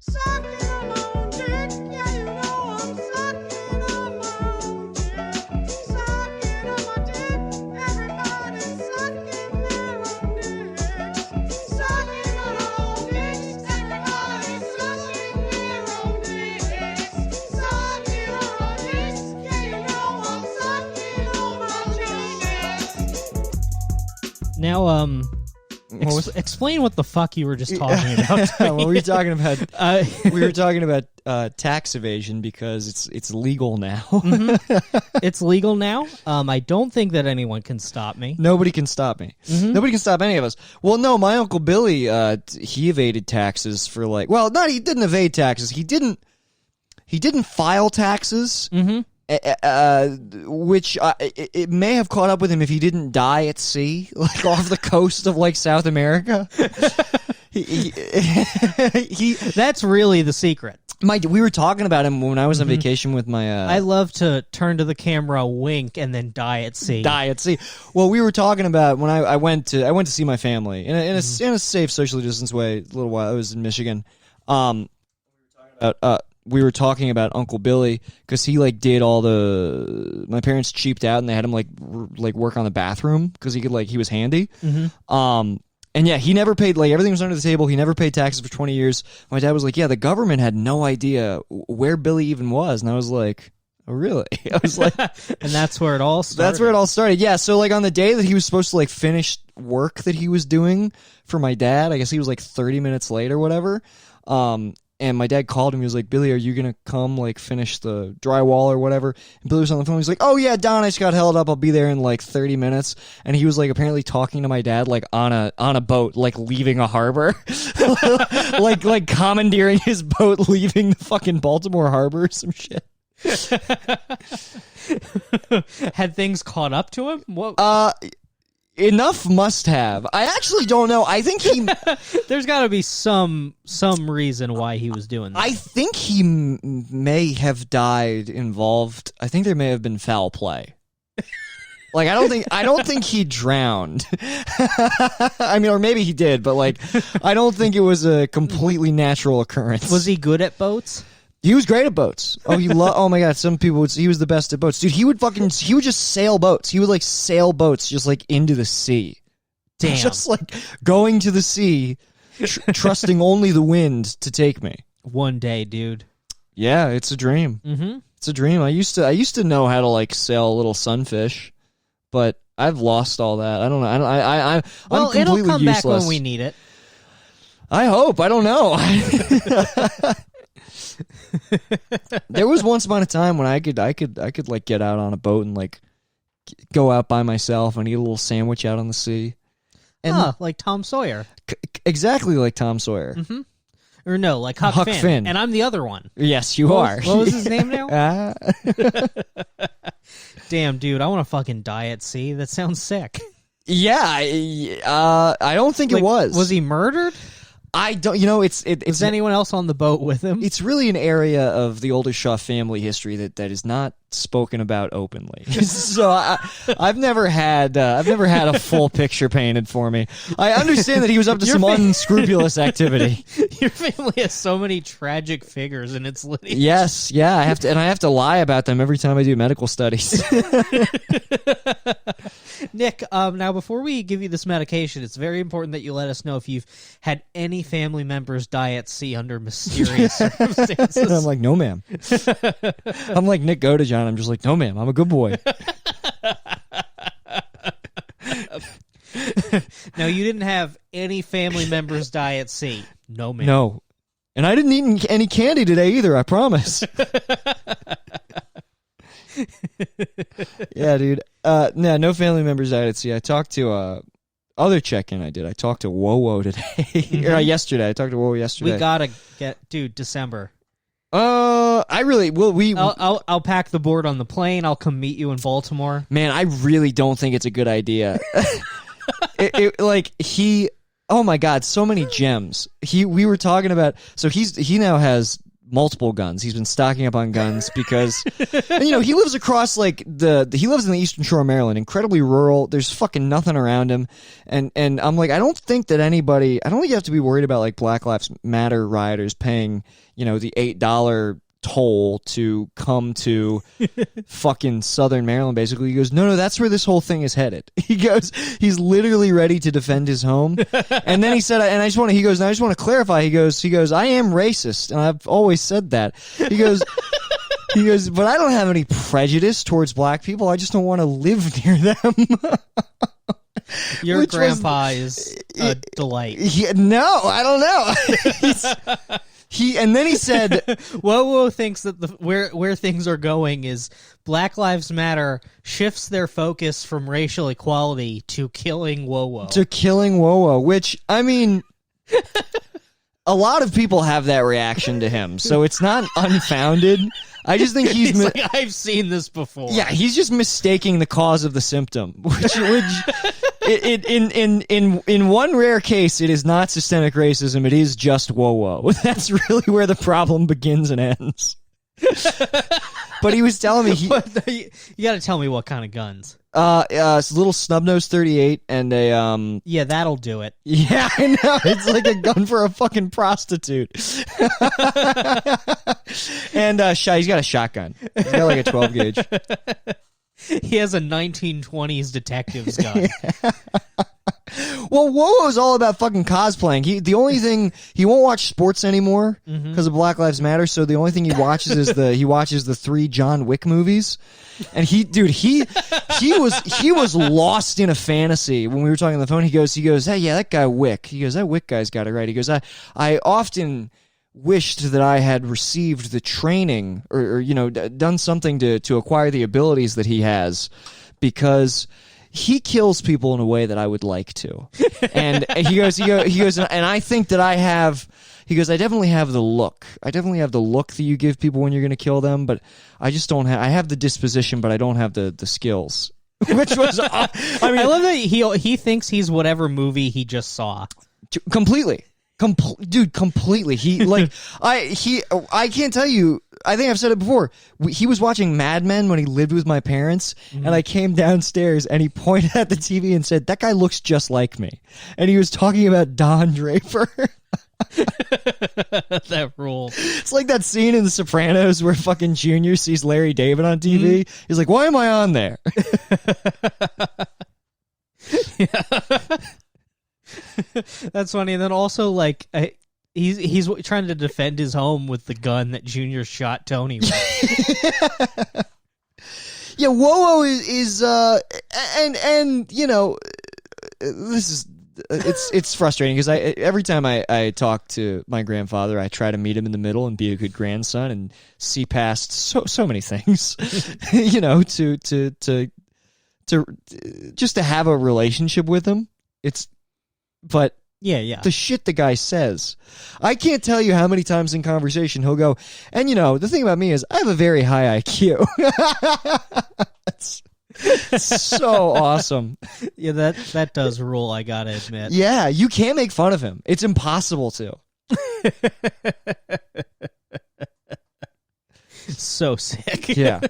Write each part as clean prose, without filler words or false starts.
Sucking on my own dick. Yeah, you know I'm sucking on my own dick. Sucking on my dick. Everybody's sucking their own dicks. Sucking on our own dicks. Everybody's sucking their own dicks. Sucking on our dicks. Yeah, you know I'm sucking on my dicks. Now, explain what the fuck you were just talking about. Well, we were talking about tax evasion because it's legal now. It's legal now. I don't think that anyone can stop me. Nobody can stop me. Nobody can stop any of us. Well, no, my Uncle Billy, he evaded taxes for he didn't evade taxes. He didn't file taxes. Which it may have caught up with him if he didn't die at sea, like off the coast of like South America. That's really the secret. We were talking about him when I was on vacation with my. I love to turn to the camera, wink, and then die at sea. Die at sea. Well, we were talking about when I went to see my family in a safe, socially distanced way. A little while I was in Michigan. We were talking about Uncle Billy because he did all my parents cheaped out and they had him work on the bathroom because he was handy. And yeah, he never paid, everything was under the table. He never paid taxes for 20 years. My dad was like, yeah, the government had no idea where Billy even was. And I was like, oh, really? I was like, and that's where it all started. That's where it all started. Yeah. So on the day that he was supposed to finish work that he was doing for my dad, I guess he was 30 minutes late or whatever. And my dad called him. He was like, Billy, are you going to come, finish the drywall or whatever? And Billy was on the phone. He was like, oh, yeah, Don, I just got held up. I'll be there in, 30 minutes. And he was, apparently talking to my dad, on a boat, leaving a harbor. Commandeering his boat, leaving the fucking Baltimore harbor or some shit. Had things caught up to him? What? Enough must have. I actually don't know. I think he... There's got to be some reason why he was doing that. I think he may have died involved. I think there may have been foul play. I don't think he drowned. I mean, or maybe he did, but I don't think it was a completely natural occurrence. Was he good at boats? He was great at boats. Oh, oh my god! Some people he was the best at boats, dude. He would just sail boats. He would sail boats just into the sea. Damn. Just going to the sea, trusting only the wind to take me. One day, dude. Yeah, it's a dream. It's a dream. I used to know how to sail a little sunfish, but I've lost all that. I don't know. I'm completely it'll come useless. back when we need it. I hope. I don't know. There was once upon a time when I could get out on a boat and go out by myself and eat a little sandwich out on the sea. And like Tom Sawyer. Exactly like Tom Sawyer. Or no, like Huck Finn. And I'm the other one. Yes, you are. What was his name now? Damn, dude, I want to fucking die at sea. That sounds sick. Yeah, I don't think it was. Was he murdered? I don't. Is anyone else on the boat with him? It's really an area of the Oldershaw family history that is not spoken about openly. So I've never had a full picture painted for me. I understand that he was up to some unscrupulous activity. Your family has so many tragic figures in its lineage. Yes, yeah, I have to lie about them every time I do medical studies. Nick, now before we give you this medication, it's very important that you let us know if you've had any family members die at sea under mysterious circumstances. And I'm like, no, ma'am. I'm like Nick Godejohn. I'm just like, no, ma'am. I'm a good boy. No, you didn't have any family members die at sea. No, ma'am. No. And I didn't eat any candy today either, I promise. Yeah, dude. No family members died at sea. I talked to other check-in I did. I talked to Wowo today. Or yesterday. I talked to Wowo yesterday. We gotta get... Dude, December. I really... Well, I'll pack the board on the plane. I'll come meet you in Baltimore. Man, I really don't think it's a good idea. Oh my god, so many gems. We were talking about... So he now has multiple guns. He's been stocking up on guns because, and, you know, he lives across like he lives in the Eastern Shore of Maryland, incredibly rural. There's fucking nothing around him, and I'm like, I don't think you have to be worried about like Black Lives Matter rioters paying, you know, the $8 toll to come to fucking Southern Maryland. Basically, he goes, no, that's where this whole thing is headed. He goes, he's literally ready to defend his home. And then he said, and I just want to clarify. He goes, I am racist, and I've always said that. He goes, but I don't have any prejudice towards black people. I just don't want to live near them. Your grandpa is a delight. No, I don't know. And then he said, Wowo thinks that where things are going is Black Lives Matter shifts their focus from racial equality to killing Wowo. Which, I mean, a lot of people have that reaction to him, so it's not unfounded. I just think he's like, I've seen this before. Yeah, he's just mistaking the cause of the symptom, which in one rare case, it is not systemic racism. It is just whoa. That's really where the problem begins and ends. But he was telling me you got to tell me what kind of guns. It's a little snub-nosed 38 and a Yeah, that'll do it. Yeah, I know. It's like a gun for a fucking prostitute. And he's got a shotgun. He's got like a 12 gauge. He has a 1920s detective's gun. Well, Wowo's all about fucking cosplaying. The only thing he won't watch sports anymore because of Black Lives Matter. So the only thing he watches is the 3 John Wick movies. And he was lost in a fantasy when we were talking on the phone. He goes, hey, yeah, that guy Wick. He goes, that Wick guy's got it right. He goes, I often wished that I had received the training or you know, done something to acquire the abilities that he has, because he kills people in a way that I would like to. And he goes, and I think that I have. He goes, I definitely have the look. I definitely have the look that you give people when you're going to kill them, but I just don't have. I have the disposition, but I don't have the skills. Which was, I mean, I love that he thinks he's whatever movie he just saw. Completely. Dude, completely. I can't tell you. I think I've said it before. He was watching Mad Men when he lived with my parents, and I came downstairs and he pointed at the TV and said, "That guy looks just like me." And he was talking about Don Draper. That rules. It's like that scene in The Sopranos where fucking Junior sees Larry David on TV. He's like, "Why am I on there?" That's funny. And then also, like, he's trying to defend his home with the gun that Junior shot Tony with. Yeah, Wowo is and you know, this is it's frustrating because every time I talk to my grandfather, I try to meet him in the middle and be a good grandson and see past so many things, you know, to just to have a relationship with him. But yeah, the shit the guy says, I can't tell you how many times in conversation he'll go, and you know, the thing about me is I have a very high IQ. It's so awesome. Yeah, that does rule, I gotta admit. Yeah, you can't make fun of him. It's impossible to. So sick. Yeah.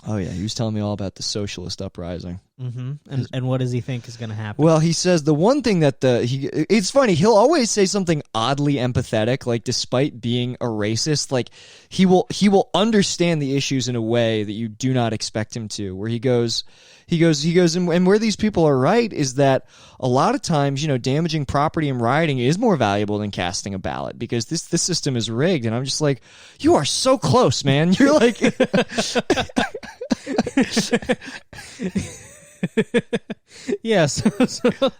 Oh yeah, he was telling me all about the socialist uprising. Mm-hmm. And what does he think is going to happen? Well, he says the one thing that it's funny, he'll always say something oddly empathetic, like despite being a racist, like he will understand the issues in a way that you do not expect him to, where he goes, and where these people are right is that a lot of times, you know, damaging property and rioting is more valuable than casting a ballot because this system is rigged. And I'm just like, you are so close, man. You're like, Yes, so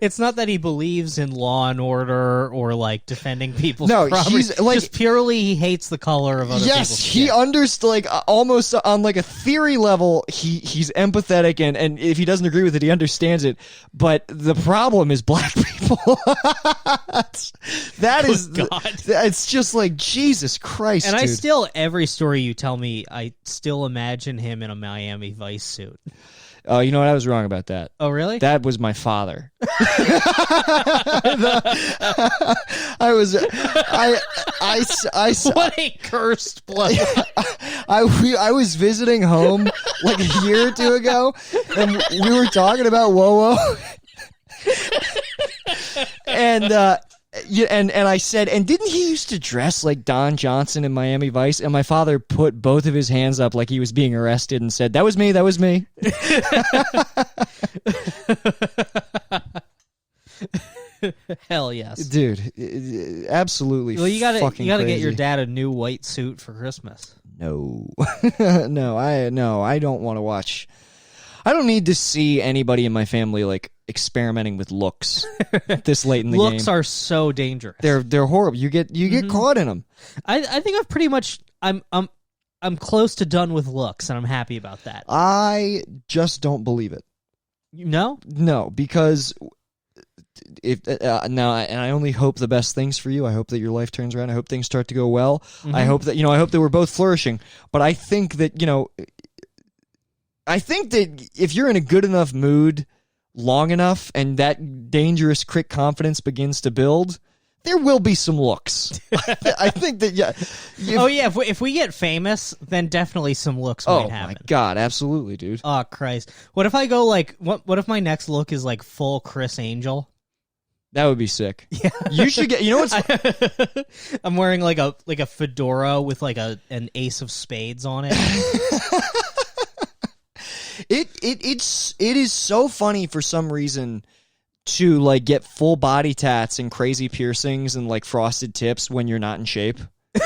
it's not that he believes in law and order or like defending people's property. He's like, just purely he hates the color of other people's yes, skin. he understands, like almost on like a theory level, he's empathetic and if he doesn't agree with it, he understands it. But the problem is black people. It's just like Jesus Christ. And dude. I still, every story you tell me, I still imagine him in a Miami Vice suit. Oh, you know what? I was wrong about that. Oh, really? That was my father. What a cursed blood. I was visiting home like a year or two ago, and we were talking about Wowo. And I said, and didn't he used to dress like Don Johnson in Miami Vice? And my father put both of his hands up like he was being arrested and said, "That was me. That was me." Hell yes, dude, absolutely. Well, you gotta crazy. get your dad a new white suit for Christmas. No, no, I don't want to watch. I don't need to see anybody in my family like experimenting with looks this late in the game. Looks are so dangerous. They're horrible. You get caught in them. I think I've pretty much I'm close to done with looks, and I'm happy about that. I just don't believe it. No, because if now, and I only hope the best things for you. I hope that your life turns around. I hope things start to go well. Mm-hmm. I hope that we're both flourishing. But I think that if you're in a good enough mood long enough, and that dangerous crick confidence begins to build, there will be some looks. I think that if we get famous, then definitely some looks might happen. Oh my god, absolutely, dude. Oh Christ! What if I go like what if my next look is like full Chris Angel? That would be sick. Yeah, you should get. You know what's? I'm wearing like a fedora with like an ace of spades on it. It is so funny for some reason to like get full body tats and crazy piercings and like frosted tips when you're not in shape. Do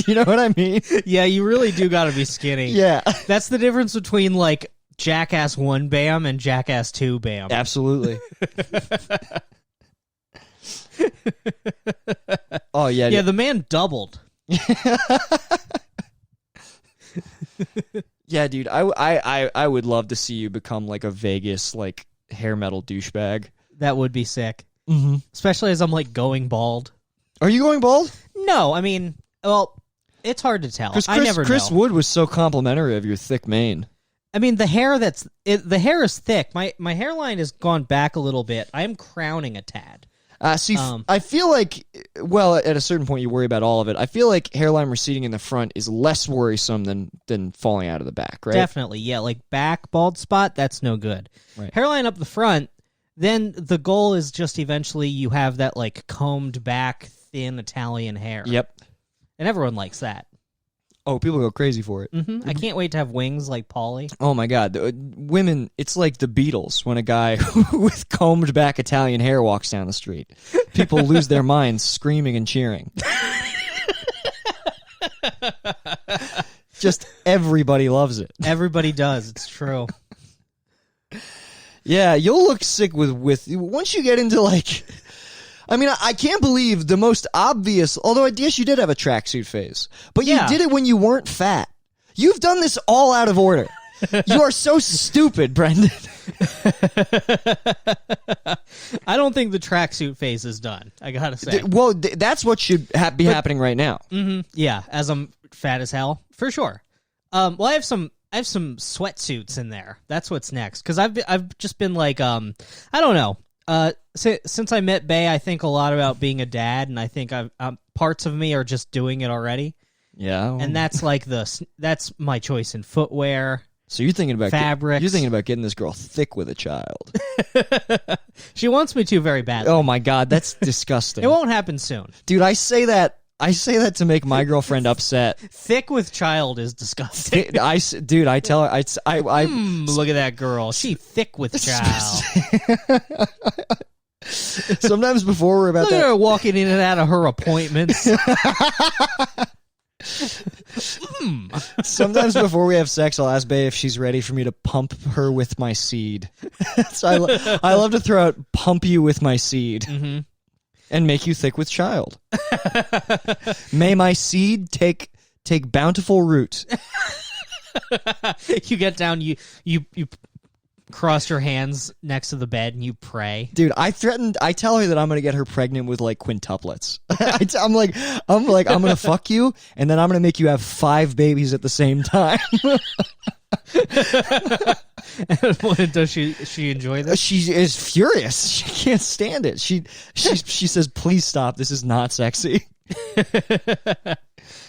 you know what I mean? Yeah, you really do got to be skinny. Yeah, that's the difference between like Jackass 1 Bam and Jackass 2 Bam. Absolutely. Oh yeah, yeah. The man doubled. Yeah, dude, I would love to see you become like a Vegas like hair metal douchebag. That would be sick. Mm-hmm. Especially as I'm like going bald. Are you going bald? No, I mean, well, it's hard to tell. I never know. Chris Wood was so complimentary of your thick mane. I mean, the hair is thick. My hairline has gone back a little bit. I am crowning a tad. I feel like, well, at a certain point you worry about all of it. I feel like hairline receding in the front is less worrisome than falling out of the back, right? Definitely, yeah. Like back bald spot, that's no good. Right. Hairline up the front, then the goal is just eventually you have that like combed back, thin Italian hair. Yep. And everyone likes that. Oh, people go crazy for it. Mm-hmm. I can't wait to have wings like Pauly. Oh my god, women! It's like the Beatles when a guy with combed back Italian hair walks down the street. People lose their minds, screaming and cheering. Just everybody loves it. Everybody does. It's true. Yeah, you'll look sick with once you get into like. I mean, I can't believe the most obvious, although I guess you did have a tracksuit phase, but you did it when you weren't fat. You've done this all out of order. You are so stupid, Brendan. I don't think the tracksuit phase is done, I gotta say. Well, that's what should be happening right now. Mm-hmm, yeah, as I'm fat as hell, for sure. Well, I have some sweatsuits in there. That's what's next, because I've just been like, I don't know. Since I met Bay, I think a lot about being a dad, and I think parts of me are just doing it already. Yeah, and that's like that's my choice in footwear. So you're thinking about fabrics. You're thinking about getting this girl thick with a child. She wants me to very badly. Oh my god, that's disgusting. It won't happen soon, dude. I say that to make my girlfriend upset. Thick with child is disgusting. I tell her, look at that girl. She thick with child. Sometimes before we're about look at her walking in and out of her appointments. Sometimes before we have sex, I'll ask Bae if she's ready for me to pump her with my seed. So I love to throw out "pump you with my seed." Mm-hmm. And make you thick with child. May my seed take bountiful root. You get down, you cross your hands next to the bed and you pray. Dude, I tell her that I'm going to get her pregnant with like quintuplets. I'm like, I'm going to fuck you and then I'm going to make you have 5 babies at the same time. Does she enjoy this? She is furious. She can't stand it. She says, "Please stop. This is not sexy."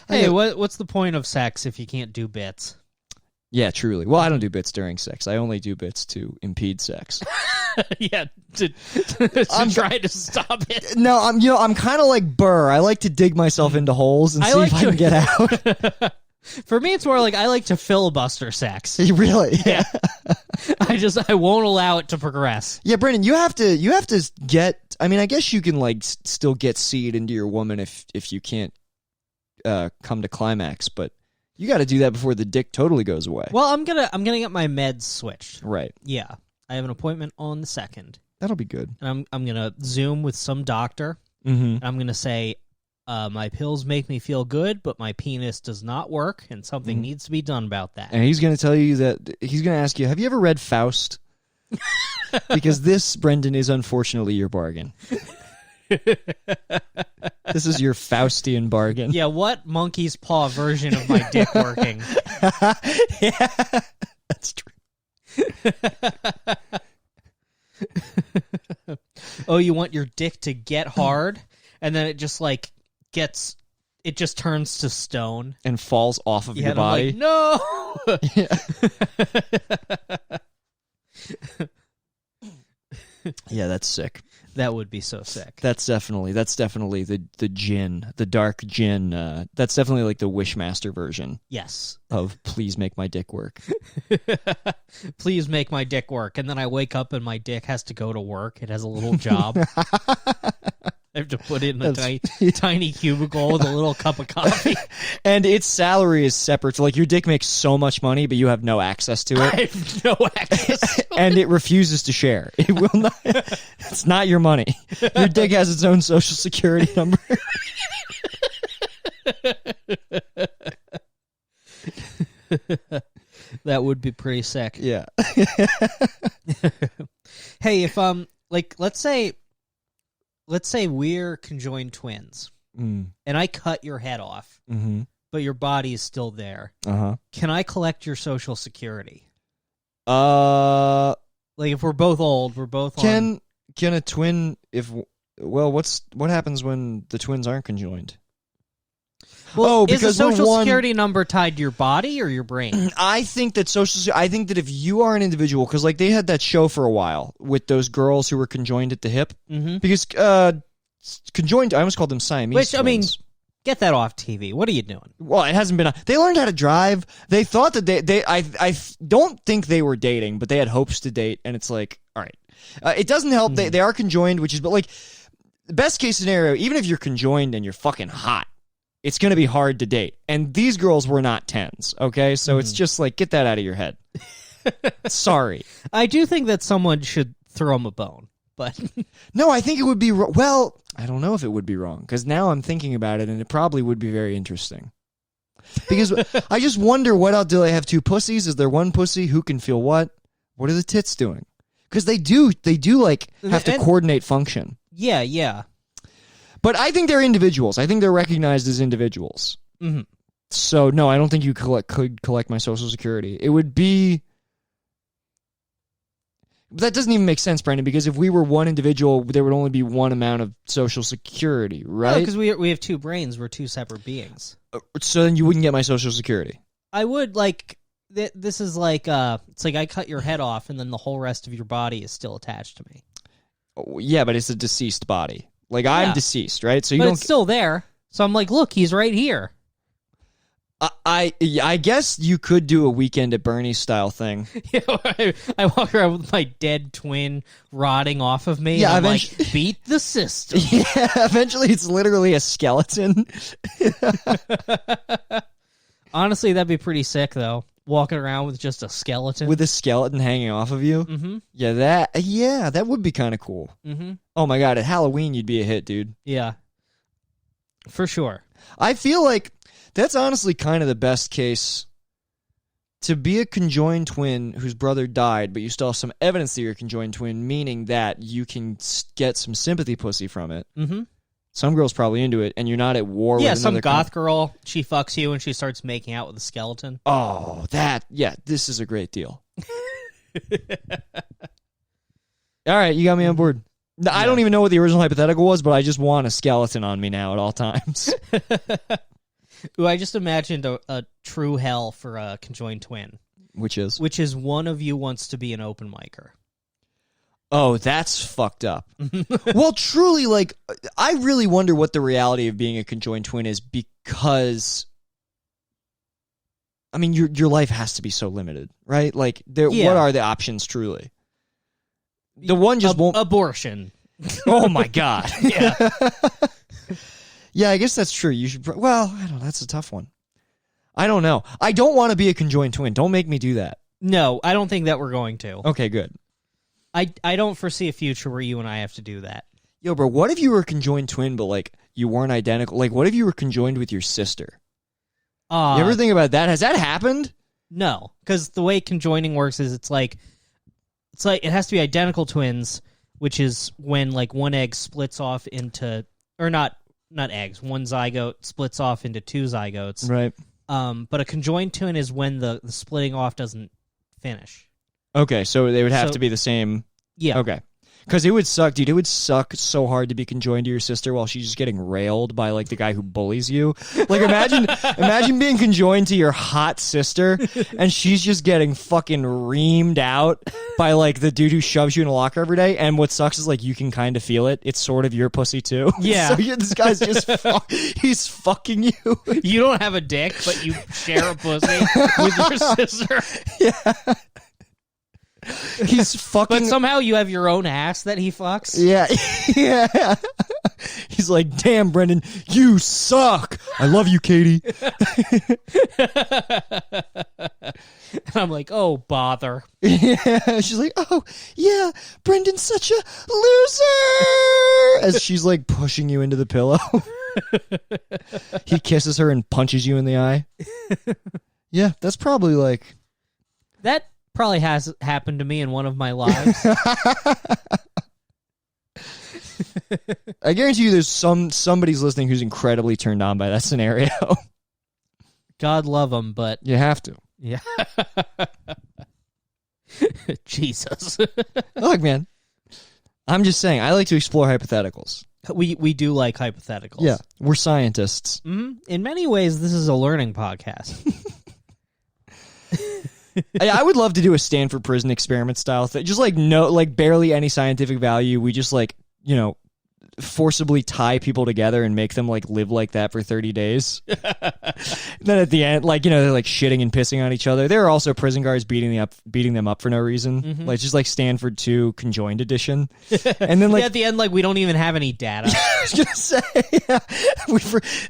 Hey, what's the point of sex if you can't do bits? Yeah, truly. Well, I don't do bits during sex. I only do bits to impede sex. Yeah, to try to stop it. No, I'm kind of like Burr. I like to dig myself into holes and see if I can get out. For me, it's more like I like to filibuster sex. Really? Yeah. I won't allow it to progress. Yeah, Brendan, you have to get. I mean, I guess you can like still get seed into your woman if you can't come to climax, but you got to do that before the dick totally goes away. Well, I'm gonna get my meds switched. Right. Yeah, I have an appointment on the 2nd. That'll be good. And I'm gonna Zoom with some doctor. Mm-hmm. And I'm gonna say, my pills make me feel good, but my penis does not work, and something needs to be done about that. And he's going to tell you that he's going to ask you, "Have you ever read Faust?" Because this, Brendan, is unfortunately your bargain. This is your Faustian bargain. Yeah, what monkey's paw version of my dick working? Yeah, that's true. Oh, you want your dick to get hard, and then it just turns to stone And falls off of your and I'm body. like, no. Yeah, that's sick. That would be so sick. That's definitely the djinn, the dark djinn. That's definitely like the Wishmaster version Yes. of "Please make my dick work." Please make my dick work. And then I wake up and my dick has to go to work. It has a little job. I have to put it in a tiny cubicle with a little cup of coffee. And its salary is separate. So, like, your dick makes so much money, but you have no access to I it. have no access. And it refuses to share. It will not. It's not your money. Your dick has its own social security number. That would be pretty sick. Yeah. Hey, if let's say we're conjoined twins, Mm. and I cut your head off, Mm-hmm. but your body is still there. Uh-huh. Can I collect your social security? Like, Like, if we're both old, we're both on... Can a twin what happens when the twins aren't conjoined? Well, is the because social one- security number tied to your body or your brain? I think that if you are an individual, because like they had that show for a while with those girls who were conjoined at the hip, Mm-hmm. because conjoined, I almost called them Siamese. Which, I mean, twins. get that off TV. What are you doing? Well, it hasn't been. They learned how to drive. They thought that I don't think they were dating, but they had hopes to date, and it's like, all right, it doesn't help. They are conjoined, but like the best case scenario, even if you're conjoined and you're fucking hot, it's going to be hard to date. And these girls were not 10s, okay? So it's just like, get that out of your head. Sorry. I do think that someone should throw him a bone, but... No, I think it would be... Well, I don't know if it would be wrong, because now I'm thinking about it, and it probably would be very interesting. Because I just wonder, what else do they have? 2 pussies? Is there one pussy? Who can feel what? What are the tits doing? Because they do like have to coordinate function. Yeah, yeah. But I think they're individuals. I think they're recognized as individuals. Mm-hmm. So no, I don't think you could collect my social security. It would be... But that doesn't even make sense, Brendan, because if we were one individual, there would only be one amount of social security, right? because we have 2 brains. We're 2 separate beings. So then you wouldn't get my social security. I would, like... This is like... it's like I cut your head off, and then the whole rest of your body is still attached to me. Oh, yeah, but it's a deceased body. Like, I'm Yeah. deceased, right? So you But don't... it's still there. So I'm like, look, he's right here. I guess you could do a Weekend at Bernie's style thing. I walk around with my dead twin rotting off of me. Yeah, and I'm eventually- like, beat the system. Yeah, eventually it's literally a skeleton. Honestly, that'd be pretty sick, though. Walking around with just a skeleton. With a skeleton hanging off of you. Mm-hmm. Yeah, that would be kind of cool. Mm-hmm. Oh my god, at Halloween you'd be a hit, dude. Yeah. For sure. I feel like that's honestly kind of the best case. To be a conjoined twin whose brother died, but you still have some evidence that you're a conjoined twin, meaning that you can get some sympathy pussy from it. Mm-hmm. Some girl's probably into it, and you're not at war Yeah, with some another goth girl, she fucks you and she starts making out with a skeleton. Oh, this is a great deal. All right, you got me on board. No, I don't even know what the original hypothetical was, but I just want a skeleton on me now at all times. Ooh, I just imagined a true hell for a conjoined twin, Which is? which is one of you wants to be an open micer. Oh, that's fucked up. Well, truly, like, I really wonder what the reality of being a conjoined twin is, because, I mean, your life has to be so limited, right? Like, Yeah. what are the options, truly? The one just won't... Abortion. Oh, my God. Yeah. Yeah, I guess that's true. You should... Well, I don't know. That's a tough one. I don't know. I don't want to be a conjoined twin. Don't make me do that. No, I don't think that we're going to. Okay, good. I don't foresee a future where you and I have to do that. Yo, bro, what if you were a conjoined twin, but, like, you weren't identical? Like, what if you were conjoined with your sister? You ever think about that? Has that happened? No, because the way conjoining works is it's like it has to be identical twins, which is when like one egg splits off into, or not eggs, one zygote splits off into two zygotes. Right. But a conjoined twin is when the splitting off doesn't finish. Okay, so they would have So- to be the same. Yeah. Okay. Because it would suck, dude. It would suck so hard to be conjoined to your sister while she's just getting railed by, like, the guy who bullies you. Like, imagine being conjoined to your hot sister, and she's just getting fucking reamed out by, like, the dude who shoves you in a locker every day. And what sucks is, like, you can kind of feel it. It's sort of your pussy, too. Yeah. So this guy's just, he's fucking you. You don't have a dick, but you share a pussy with your sister. Yeah. He's fucking... But somehow you have your own ass that he fucks. Yeah, yeah. He's like, damn, Brendan, you suck. I love you, Katie. And I'm like, oh, bother. Yeah, she's like, oh, yeah, Brendan's such a loser. As she's like pushing you into the pillow. He kisses her and punches you in the eye. Yeah, that's probably like... That probably has happened to me in one of my lives. I guarantee you there's somebody's listening who's incredibly turned on by that scenario. God love him, but You have to. yeah. Jesus. Look, man, I'm just saying, I like to explore hypotheticals. We do like hypotheticals. Yeah, we're scientists. In many ways, this is a learning podcast. I would love to do a Stanford prison experiment style thing. Just like barely any scientific value. We just like, forcibly tie people together and make them like live like that for 30 days. Then at the end, like, they're like shitting and pissing on each other. There are also prison guards beating them up for no reason. Like just like Stanford 2 conjoined edition. And then like at the end, like we don't even have any data. I was gonna say, yeah.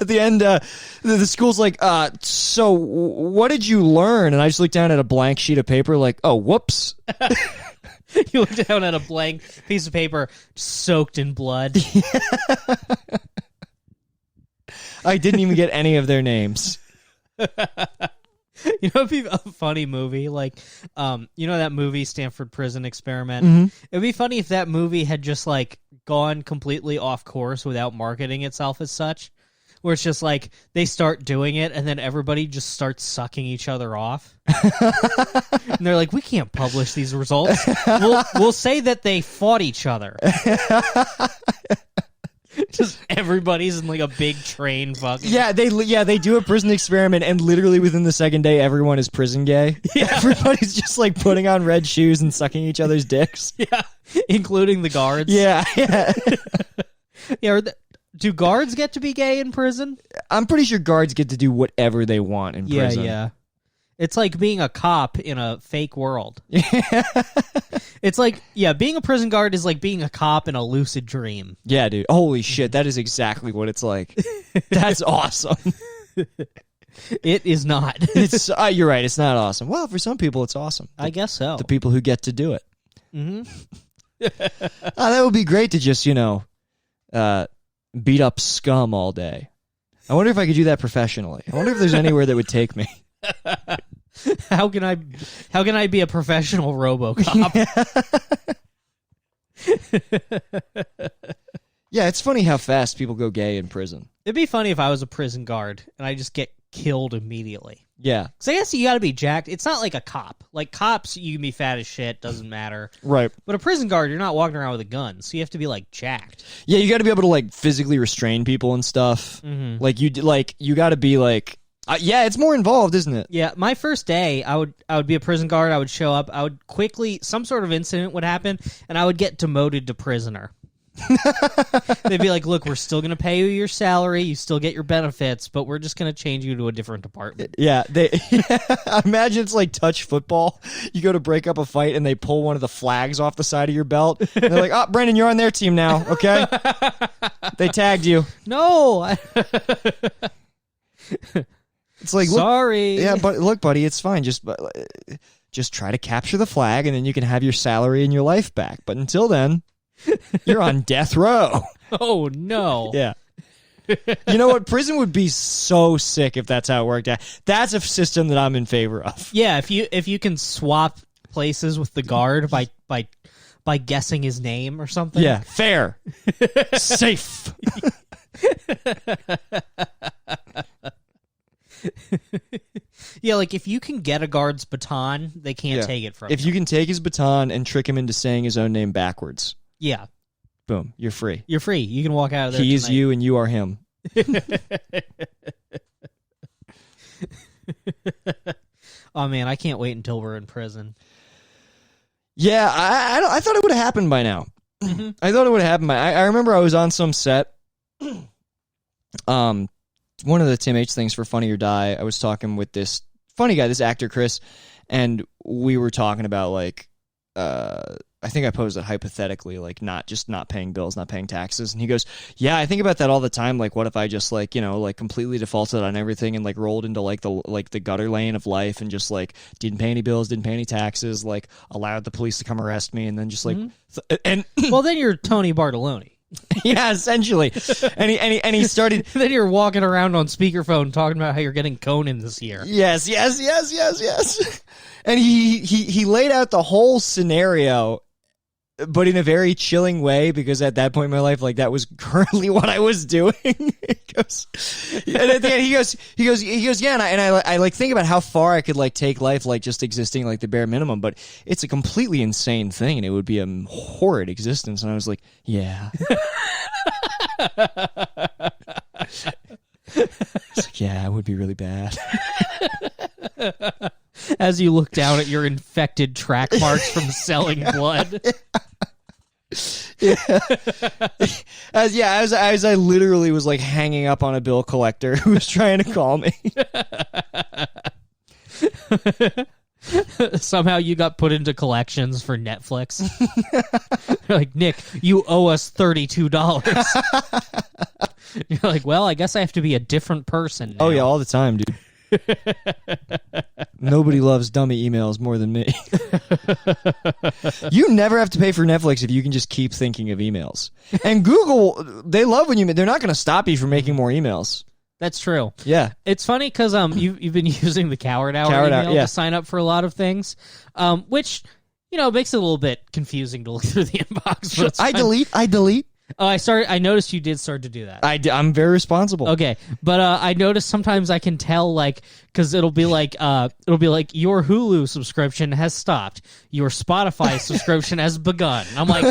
At the end, the school's like, so what did you learn? And I just looked down at a blank sheet of paper, like, oh, whoops. You look down at a blank piece of paper soaked in blood. I didn't even get any of their names. It'd be a funny movie, like, that movie Stanford Prison Experiment. It'd be funny if that movie had just like gone completely off course without marketing itself as such, where it's just like they start doing it and then everybody just starts sucking each other off. And they're like, we can't publish these results. We'll say that they fought each other. Just everybody's in like a big train fucking. Yeah, they do a prison experiment, and literally within the second day, everyone is prison gay. Yeah. Everybody's just like putting on red shoes and sucking each other's dicks. Yeah, including the guards. Yeah. Yeah. Do guards get to be gay in prison? I'm pretty sure guards get to do whatever they want in prison. Yeah. It's like being a cop in a fake world. It's like, being a prison guard is like being a cop in a lucid dream. Yeah, dude. Holy shit, that is exactly what it's like. That's awesome. It is not. It's you're right, it's not awesome. Well, for some people it's awesome. I guess so. The people who get to do it. Mm-hmm. That would be great to just, beat up scum all day. I wonder if I could do that professionally. I wonder if there's anywhere that would take me. How can I be a professional RoboCop? Yeah, it's funny how fast people go gay in prison. It'd be funny if I was a prison guard and I just get killed immediately. Yeah, Because I guess you got to be jacked. It's not like a cop. Like cops, you can be fat as shit, doesn't matter. right. But a prison guard, you're not walking around with a gun, so you have to be like jacked. Yeah, you got to be able to like physically restrain people and stuff. Mm-hmm. Like you got to be like, yeah, it's more involved, isn't it? Yeah, my first day, I would be a prison guard. I would show up. I would quickly, some sort of incident would happen, and I would get demoted to prisoner. They'd be like, "Look, we're still going to pay you your salary. You still get your benefits, but we're just going to change you to a different department." Yeah, imagine it's like touch football. You go to break up a fight and they pull one of the flags off the side of your belt. And they're like, "Oh, Brendan, you're on their team now, okay?" They tagged you. No, It's like, look, sorry. yeah, but look, buddy, it's fine. Just try to capture the flag, and then you can have your salary and your life back. But until then, you're on death row. Oh no. Yeah. You know what? Prison would be so sick if that's how it worked out. That's a system that I'm in favor of. Yeah, if you can swap places with the guard by guessing his name or something. Yeah, fair, safe. Yeah, like if you can get a guard's baton, they can't Yeah. take it from If you can take his baton and trick him into saying his own name backwards, Yeah, boom, you're free. you're free. You can walk out of there. He is tonight. you and you are him. Oh man, I can't wait until we're in prison. Yeah, I thought it would have happened by now. Mhm. I thought it would have happened by. I remember I was on some set. One of the Tim H things for Funny or Die, I was talking with this funny guy, this actor Chris, and we were talking about like, I think I posed it hypothetically, like not paying bills, not paying taxes, and he goes, "Yeah, I think about that all the time. Like, what if I just like like completely defaulted on everything and like rolled into like the gutter lane of life and just like didn't pay any bills, didn't pay any taxes, like allowed the police to come arrest me, and then just like and Well, then you're Tony Bartoloni. yeah, essentially, and he started." Then you're walking around on speakerphone talking about how you're getting Conan this year. Yes. And he laid out the whole scenario, but in a very chilling way, because at that point in my life, like that was currently what I was doing. And at the end, he goes, yeah, and I like think about how far I could like take life, like just existing like the bare minimum, but it's a completely insane thing, and it would be a horrid existence. And I was like, yeah. It's like, yeah, it would be really bad. As you look down at your infected track marks from selling blood. Yeah. As I literally was like hanging up on a bill collector who was trying to call me. Somehow you got put into collections for Netflix. They're like, Nick, you owe us $32. You're like, well, I guess I have to be a different person now. Oh yeah, all the time, dude. Nobody loves dummy emails more than me. You never have to pay for Netflix if you can just keep thinking of emails. And Google, they love when they're not going to stop you from making more emails. That's true. Yeah. It's funny because you've been using the Coward Hour email to sign up for a lot of things, which makes it a little bit confusing to look through the inbox. But I delete. Oh, I noticed you did start to do that. I'm very responsible. Okay, but I noticed sometimes I can tell, like, because it'll be like your Hulu subscription has stopped, your Spotify subscription has begun. I'm like,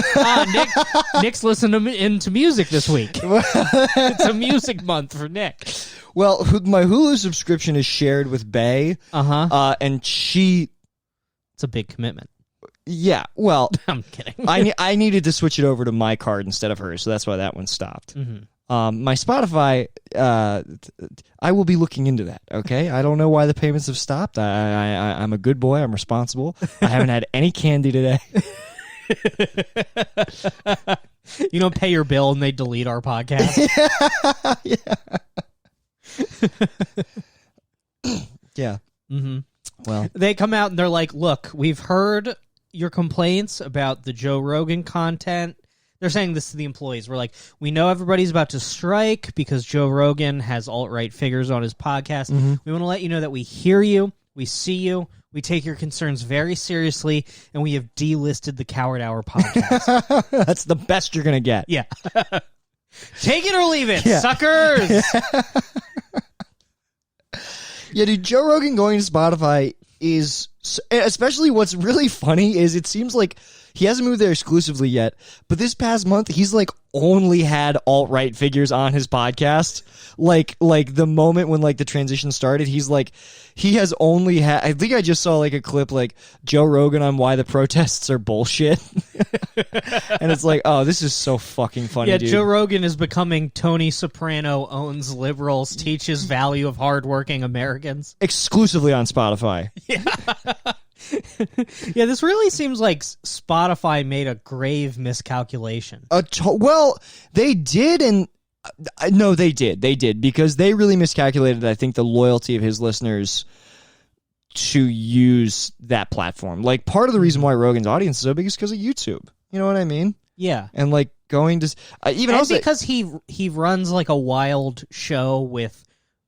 Nick's listening into music this week. It's a music month for Nick. Well, my Hulu subscription is shared with Bae. And she. It's a big commitment. Yeah, well, I'm kidding. I needed to switch it over to my card instead of hers, so that's why that one stopped. Mm-hmm. My Spotify, I will be looking into that. Okay, I don't know why the payments have stopped. I'm a good boy. I'm responsible. I haven't had any candy today. You don't pay your bill and they delete our podcast. Yeah. Mm-hmm. Well, they come out and they're like, "Look, we've heard your complaints about the Joe Rogan content." They're saying this to the employees. We're like, "We know everybody's about to strike because Joe Rogan has alt-right figures on his podcast. Mm-hmm. We want to let you know that we hear you, we see you, we take your concerns very seriously, and we have delisted the Coward Hour podcast." that's the best you're gonna get. Yeah. Take it or leave it, Yeah. suckers. Yeah, dude, Joe Rogan going to Spotify is, especially what's really funny is it seems like he hasn't moved there exclusively yet, but this past month he's like only had alt-right figures on his podcast. Like the moment when like the transition started, he's like, he has only had, I think I just saw like a clip like Joe Rogan on why the protests are bullshit. And it's like, oh, this is so fucking funny, Yeah, dude. Joe Rogan is becoming Tony Soprano owns liberals, teaches value of hardworking Americans. Exclusively on Spotify. Yeah, this really seems like Spotify made a grave miscalculation. Well, they did, and no, they did because they really miscalculated, I think, the loyalty of his listeners to use that platform. Like, part of the reason why Rogan's audience is so big is because of YouTube. You know what I mean? Yeah. And like going to even And also because he runs like a wild show with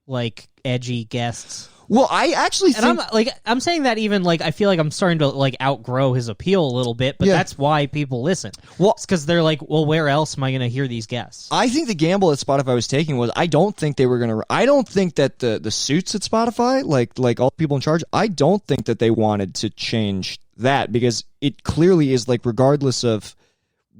like edgy guests. well, I actually And think I'm saying that even like I feel like I'm starting to like outgrow his appeal a little bit, but Yeah. that's why people listen. Well- it's because they're like, well, where else am I going to hear these guests? I think the gamble that Spotify was taking was I don't think they were going to. I don't think that the suits at Spotify, like all the people in charge, I don't think that they wanted to change that because it clearly is like regardless of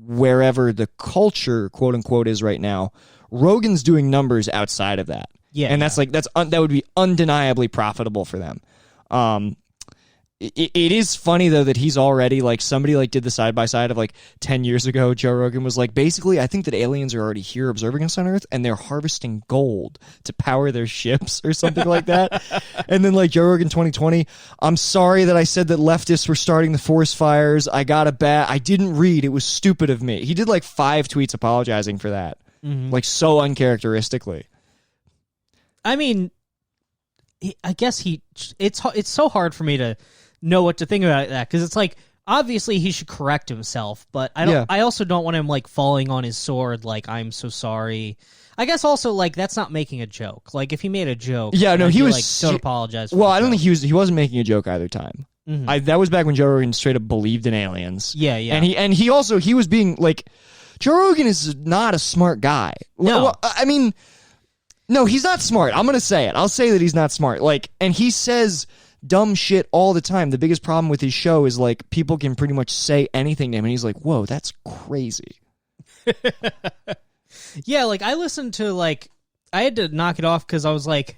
wherever the culture quote unquote is right now, Rogan's doing numbers outside of that. Yeah, and that's like that would be undeniably profitable for them. It is funny though that he's already like somebody like did the side by side of like 10 years ago. Joe Rogan was like, basically, I think that aliens are already here observing us on Earth and they're harvesting gold to power their ships or something like that. And then like Joe Rogan 2020, I'm sorry that I said that leftists were starting the forest fires. I didn't read. It was stupid of me. He did like 5 tweets apologizing for that, like so uncharacteristically. I mean, I guess it's so hard for me to know what to think about that because it's like obviously he should correct himself, but I don't. Yeah. I also don't want him like falling on his sword. Like I'm so sorry. I guess also like that's not making a joke. Like if he made a joke, Yeah, no, I'd he be was like, don't apologize. For Well, the I don't joke. think he wasn't making a joke either time. Mhm. That was back when Joe Rogan straight up believed in aliens. Yeah, yeah. And he was being like, Joe Rogan is not a smart guy. No. Well, I mean, no, he's not smart. I'm gonna say it. I'll say that he's not smart. Like, and he says dumb shit all the time. The biggest problem with his show is like people can pretty much say anything to him, and he's like, "Whoa, that's crazy." Yeah, like I listened to like I had to knock it off because I was like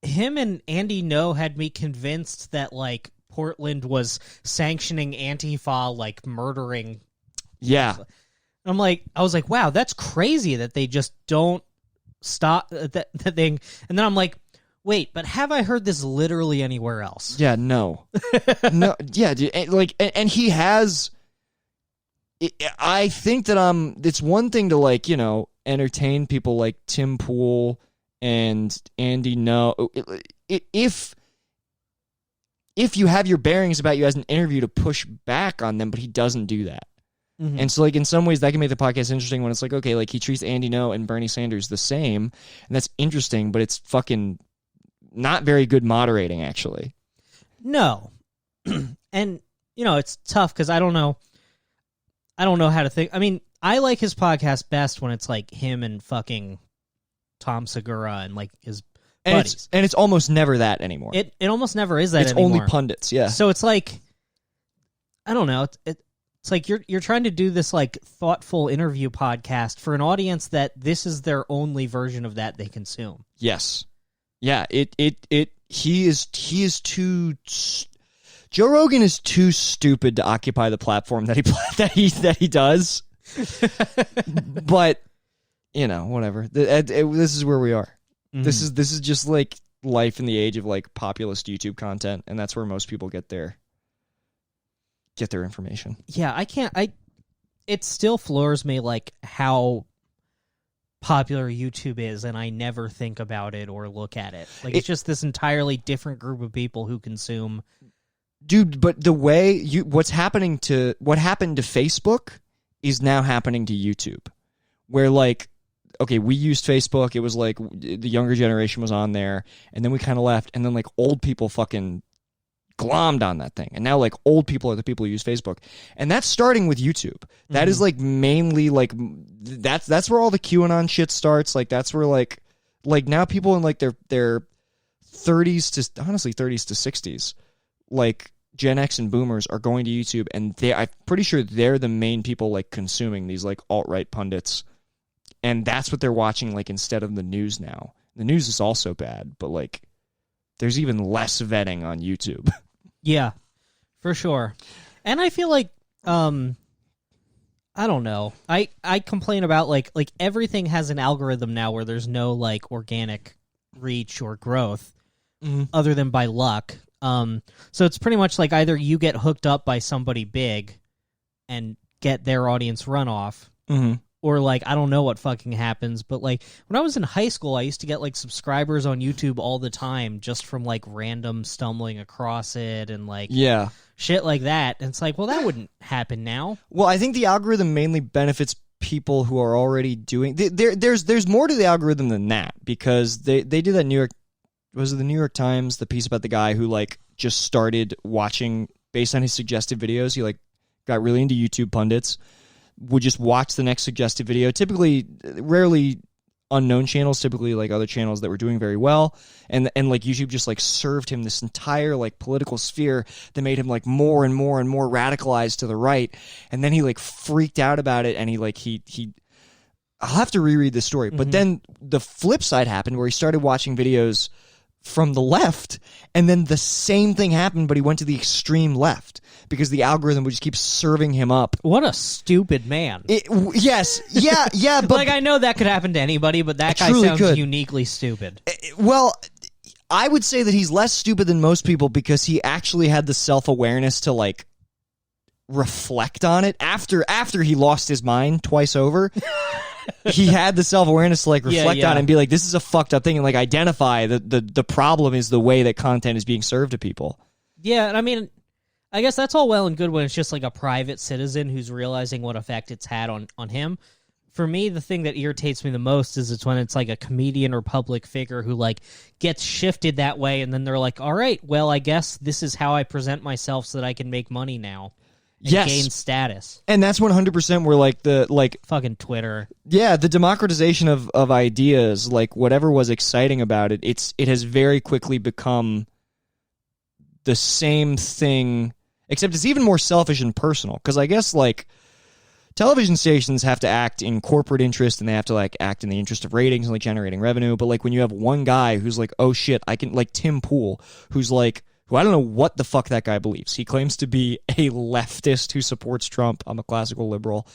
him and Andy No had me convinced that like Portland was sanctioning Antifa like murdering. Yeah, I was like, wow, that's crazy that they just don't stop that thing. And then I'm like, wait, but have I heard this literally anywhere else? yeah, no, no, yeah, dude. And he has. I think that it's one thing to like entertain people like Tim Pool and Andy No. If you have your bearings about you as an interview to push back on them, but he doesn't do that. Mhm. And so like in some ways that can make the podcast interesting when it's like, okay, like he treats Andy No and Bernie Sanders the same, and that's interesting, but it's fucking not very good moderating actually. No. And it's tough because I don't know how to think. I mean, I like his podcast best when it's like him and fucking Tom Segura and like his buddies. And it's almost never that anymore. It almost never is that it's anymore. only pundits, yeah. So it's like, I don't know. It's like you're trying to do this like thoughtful interview podcast for an audience that this is their only version of that they consume. Yes. Yeah, he is too Joe Rogan is too stupid to occupy the platform that he does. But whatever. This is where we are. Mm-hmm. This is just like life in the age of like populist YouTube content, and that's where most people get their information. Yeah, it still floors me like how popular YouTube is, and I never think about it or look at it. Like it's just this entirely different group of people who consume. Dude, but the way what happened to Facebook is now happening to YouTube. Where like, okay, we used Facebook, it was like the younger generation was on there, and then we kind of left, and then like old people fucking glommed on that thing. And now like old people are the people who use Facebook. And that's starting with YouTube. That is like mainly like that's where all the QAnon shit starts. Like that's where like now people in like their 30s to honestly 30s to 60s, like Gen X and boomers are going to YouTube, and I'm pretty sure they're the main people like consuming these like alt-right pundits. And that's what they're watching like instead of the news now. The news is also bad, but like there's even less vetting on YouTube. Yeah, for sure. And I feel like I don't know. I complain about like everything has an algorithm now where there's no like organic reach or growth other than by luck. So it's pretty much like either you get hooked up by somebody big and get their audience runoff, or like I don't know what fucking happens, but like when I was in high school, I used to get like subscribers on YouTube all the time just from like random stumbling across it and like shit like that. And it's like, well, that wouldn't happen now. Well, I think the algorithm mainly benefits people who are already doing. There's more to the algorithm than that, because they did that the New York Times, the piece about the guy who like just started watching based on his suggested videos. He like got really into YouTube pundits, would just watch the next suggested video, rarely unknown channels, typically like other channels that were doing very well, and like YouTube just like served him this entire like political sphere that made him like more and more and more radicalized to the right. And then he like freaked out about it, and he I'll have to reread this story, but then the flip side happened where he started watching videos from the left, and then the same thing happened, but he went to the extreme left because the algorithm would just keep serving him up. What a stupid man. Yes, yeah, but like I know that could happen to anybody, but that guy sounds uniquely stupid. Well, I would say that he's less stupid than most people because he actually had the self-awareness to like reflect on it after he lost his mind twice over. He had the self-awareness to like reflect on it and be like, this is a fucked up thing, and like identify the problem is the way that content is being served to people. Yeah, and I mean, I guess that's all well and good when it's just like a private citizen who's realizing what effect it's had on him. For me, the thing that irritates me the most is it's when it's like a comedian or public figure who like gets shifted that way, and then they're like, all right, well, I guess this is how I present myself so that I can make money now. And gain status. And that's 100% where like the like fucking Twitter. Yeah, the democratization of ideas, like whatever was exciting about it, it has very quickly become the same thing, except it's even more selfish and personal. Because I guess like television stations have to act in corporate interest, and they have to like act in the interest of ratings and like generating revenue. But like when you have one guy who's like, oh shit, I can, like Tim Pool, who's like, who I don't know what the fuck that guy believes. He claims to be a leftist who supports Trump. I'm a classical liberal,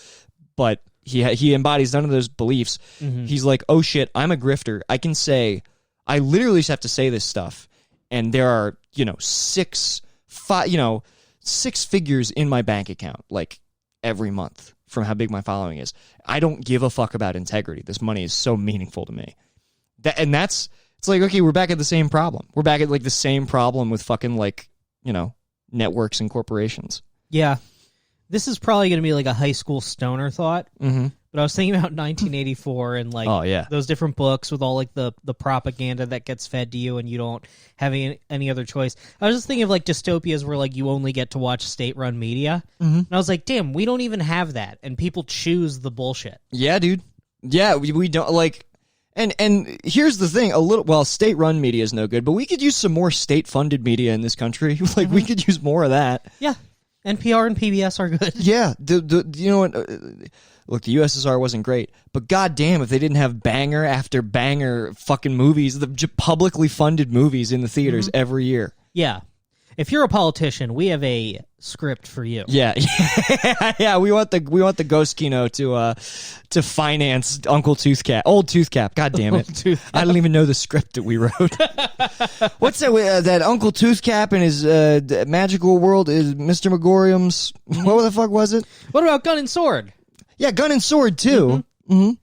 but he embodies none of those beliefs. He's like, oh shit, I'm a grifter. I can say, I literally just have to say this stuff, and there are six figures in my bank account like every month from how big my following is. I don't give a fuck about integrity. This money is so meaningful to me. It's like, okay, we're back at the same problem. We're back at like the same problem with fucking like, networks and corporations. Yeah. This is probably going to be like a high school stoner thought. But I was thinking about 1984 and like those different books with all like the propaganda that gets fed to you and you don't have any other choice. I was just thinking of like dystopias where like you only get to watch state-run media. And I was like, damn, we don't even have that. And people choose the bullshit. Yeah, dude. Yeah, we don't like... And here's the thing, state-run media is no good, but we could use some more state-funded media in this country. Like, we could use more of that. Yeah. NPR and PBS are good. Yeah. You know what? Look, the USSR wasn't great, but goddamn if they didn't have banger after banger fucking movies, the publicly funded movies in the theaters every year. Yeah. If you're a politician, we have a script for you. Yeah, yeah. We want the Ghost Kino to finance Uncle Toothcap, Old Toothcap. God damn it! I don't even know the script that we wrote. What's that? That Uncle Toothcap and his magical world is Mr. Megorium's. What the fuck was it? What about Gun and Sword? Yeah, Gun and Sword too. Yeah.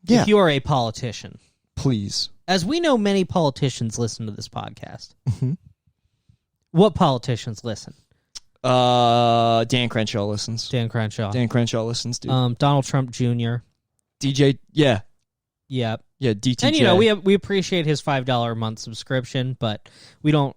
If you are a politician, please. As we know, many politicians listen to this podcast. What politicians listen? Dan Crenshaw listens. Dan Crenshaw listens, dude. Donald Trump Jr. DJ, yeah. Yeah. Yeah, DTJ. And, you know, we appreciate his $5 a month subscription, but we don't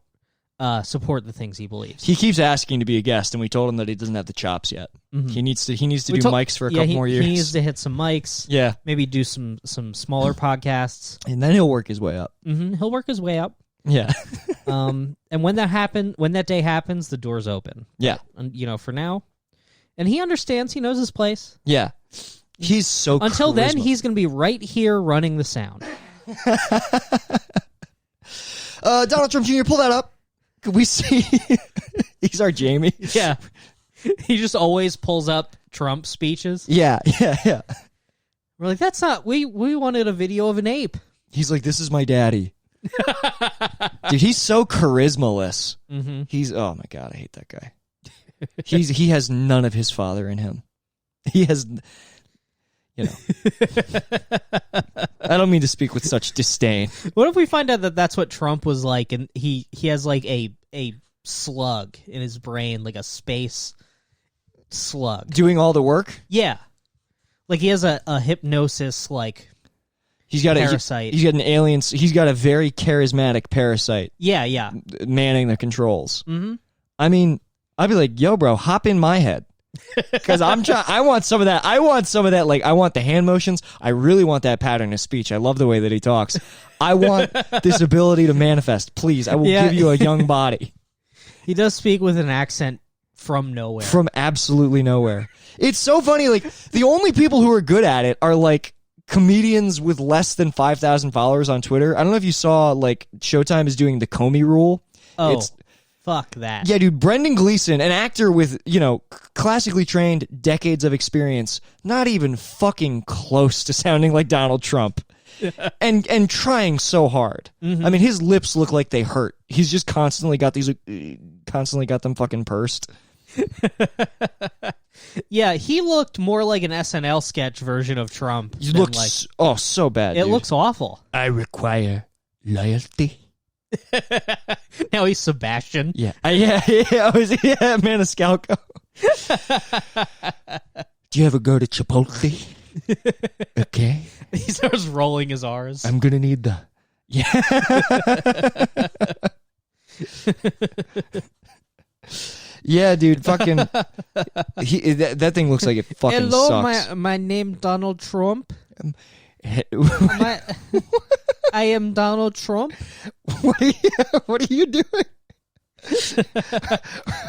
support the things he believes. He keeps asking to be a guest, and we told him that he doesn't have the chops yet. Mhm. He needs to do mics for a couple more years. He needs to hit some mics. Yeah, Maybe do some smaller podcasts. and then he'll work his way up. He'll work his way up. Yeah, And when that day happens, the door's open. yeah, And, you know, for now, and he understands. He knows his place. yeah. He's so. Until then, charisma- he's going to be right here running the sound. Donald Trump Jr. Pull that up. Could we see? He's our Jamie. Yeah. He just always pulls up Trump speeches. Yeah. We're like, that's not. We wanted a video of an ape. He's like, this is my daddy. Dude, he's so charismaless. Mm-hmm. He's oh my god, I hate that guy. He has none of his father in him. He has, you know. I don't mean to speak with such disdain. What if we find out that that's what Trump was like, and he has like a slug in his brain, like a space slug. Doing all the work. Yeah, like he has a hypnosis like He's got parasite. He's got an alien. He's got a very charismatic parasite Yeah. manning the controls. Mm-hmm. I mean, I'd be like, "Yo, bro, hop in my head," because I'm trying. I want some of that. I want some of that. Like, I want the hand motions. I really want that pattern of speech. I love the way that he talks. I want this ability to manifest. Please, I will give you a young body He does speak with an accent from nowhere. from absolutely nowhere. It's so funny. Like, the only people who are good at it are like comedians with less than 5,000 followers on Twitter. I don't know if you saw, like, Showtime is doing the Comey rule. Oh, fuck that. Yeah, dude, Brendan Gleeson, an actor with, you know, classically trained, decades of experience, not even fucking close to sounding like Donald Trump. and trying so hard. Mm-hmm. I mean, his lips look like they hurt. He's just constantly got them fucking pursed. Yeah, he looked more like an SNL sketch version of Trump. He than looks so bad. it dude. looks awful. I require loyalty. Now he's Sebastian. Yeah, yeah, Maniscalco. Do you ever go to Chipotle? Okay, He starts rolling his R's. I'm gonna need the yeah, dude. Fucking, that thing looks like it fucking Hello, sucks. my name Donald Trump. What I am Donald Trump. what are you doing?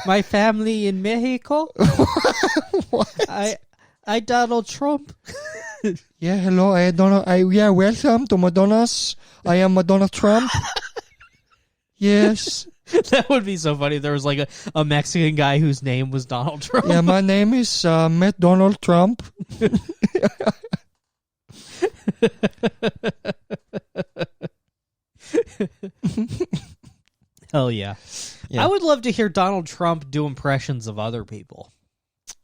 My family in Mexico. What? I Donald Trump. Yeah, hello. Welcome to Madonna's. I am Madonna Trump. Yes. That would be so funny. If there was like a Mexican guy whose name was Donald Trump. Yeah, my name is Matt Donald Trump. Hell yeah. Yeah. I would love to hear Donald Trump do impressions of other people.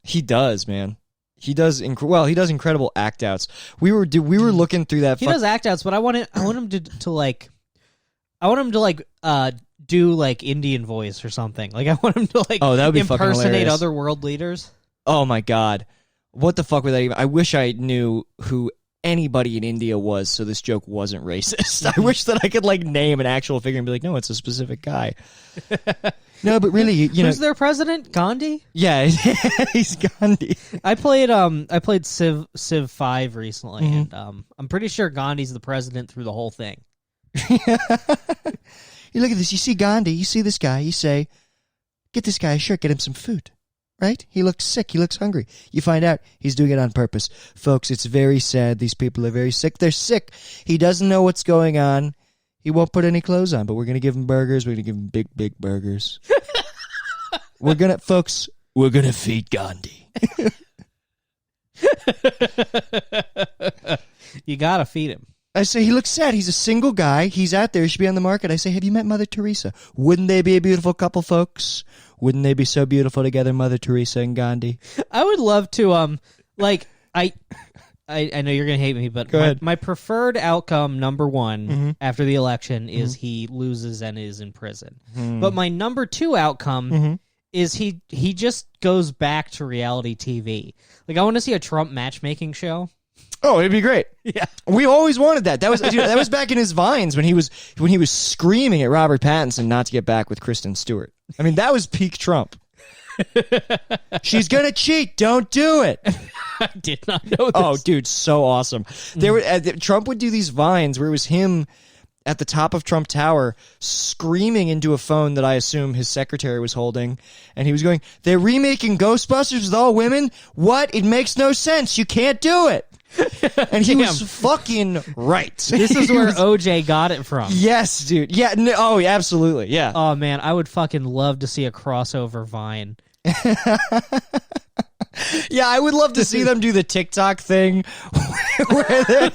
He does, man. He does. He does incredible act outs. We were looking through that. He does act outs, but I want him to like, I want him to like do like Indian voice or something. Like I want him to like Oh, that would be fucking impersonate hilarious. other world leaders. Oh my god, what the fuck would that even? I wish I knew who anybody in India was, so this joke wasn't racist. I wish that I could like name an actual figure and be like, no, it's a specific guy. No, but really, you know, Who's their president? Gandhi. yeah, he's Gandhi. I played Civ 5 recently, Mm-hmm. and I'm pretty sure Gandhi's the president through the whole thing. You look at this. You see Gandhi. You see this guy. You say, get this guy a shirt. Get him some food. Right? He looks sick. He looks hungry. You find out he's doing it on purpose. Folks, it's very sad. These people are very sick. They're sick. He doesn't know what's going on. He won't put any clothes on, but we're going to give him burgers. We're going to give him big, big burgers. We're going to feed Gandhi. You gotta feed him. I say, he looks sad. He's a single guy. He's out there. He should be on the market. I say, have you met Mother Teresa? Wouldn't they be a beautiful couple, folks? Wouldn't they be so beautiful together, Mother Teresa and Gandhi? I would love to like I know you're gonna hate me, but Go ahead. my preferred outcome number one Mm-hmm. after the election is he loses and is in prison. Mm-hmm. But my number two outcome is he just goes back to reality TV. Like I want to see a Trump matchmaking show. Oh, it'd be great. Yeah. We always wanted that. That was dude, that was back in his Vines when he was screaming at Robert Pattinson not to get back with Kristen Stewart. I mean, that was peak Trump. She's gonna cheat. Don't do it. I did not know this. Oh, dude, so awesome. There were Trump would do these Vines where it was him at the top of Trump Tower screaming into a phone that I assume his secretary was holding, and he was going, "They're remaking Ghostbusters with all women? What? It makes no sense. You can't do it." And he was fucking right. This is where OJ got it from. Yes, dude. Yeah. No, oh, yeah, absolutely. Yeah. Oh man, I would fucking love to see a crossover Vine. Yeah, I would love to see them do the TikTok thing where they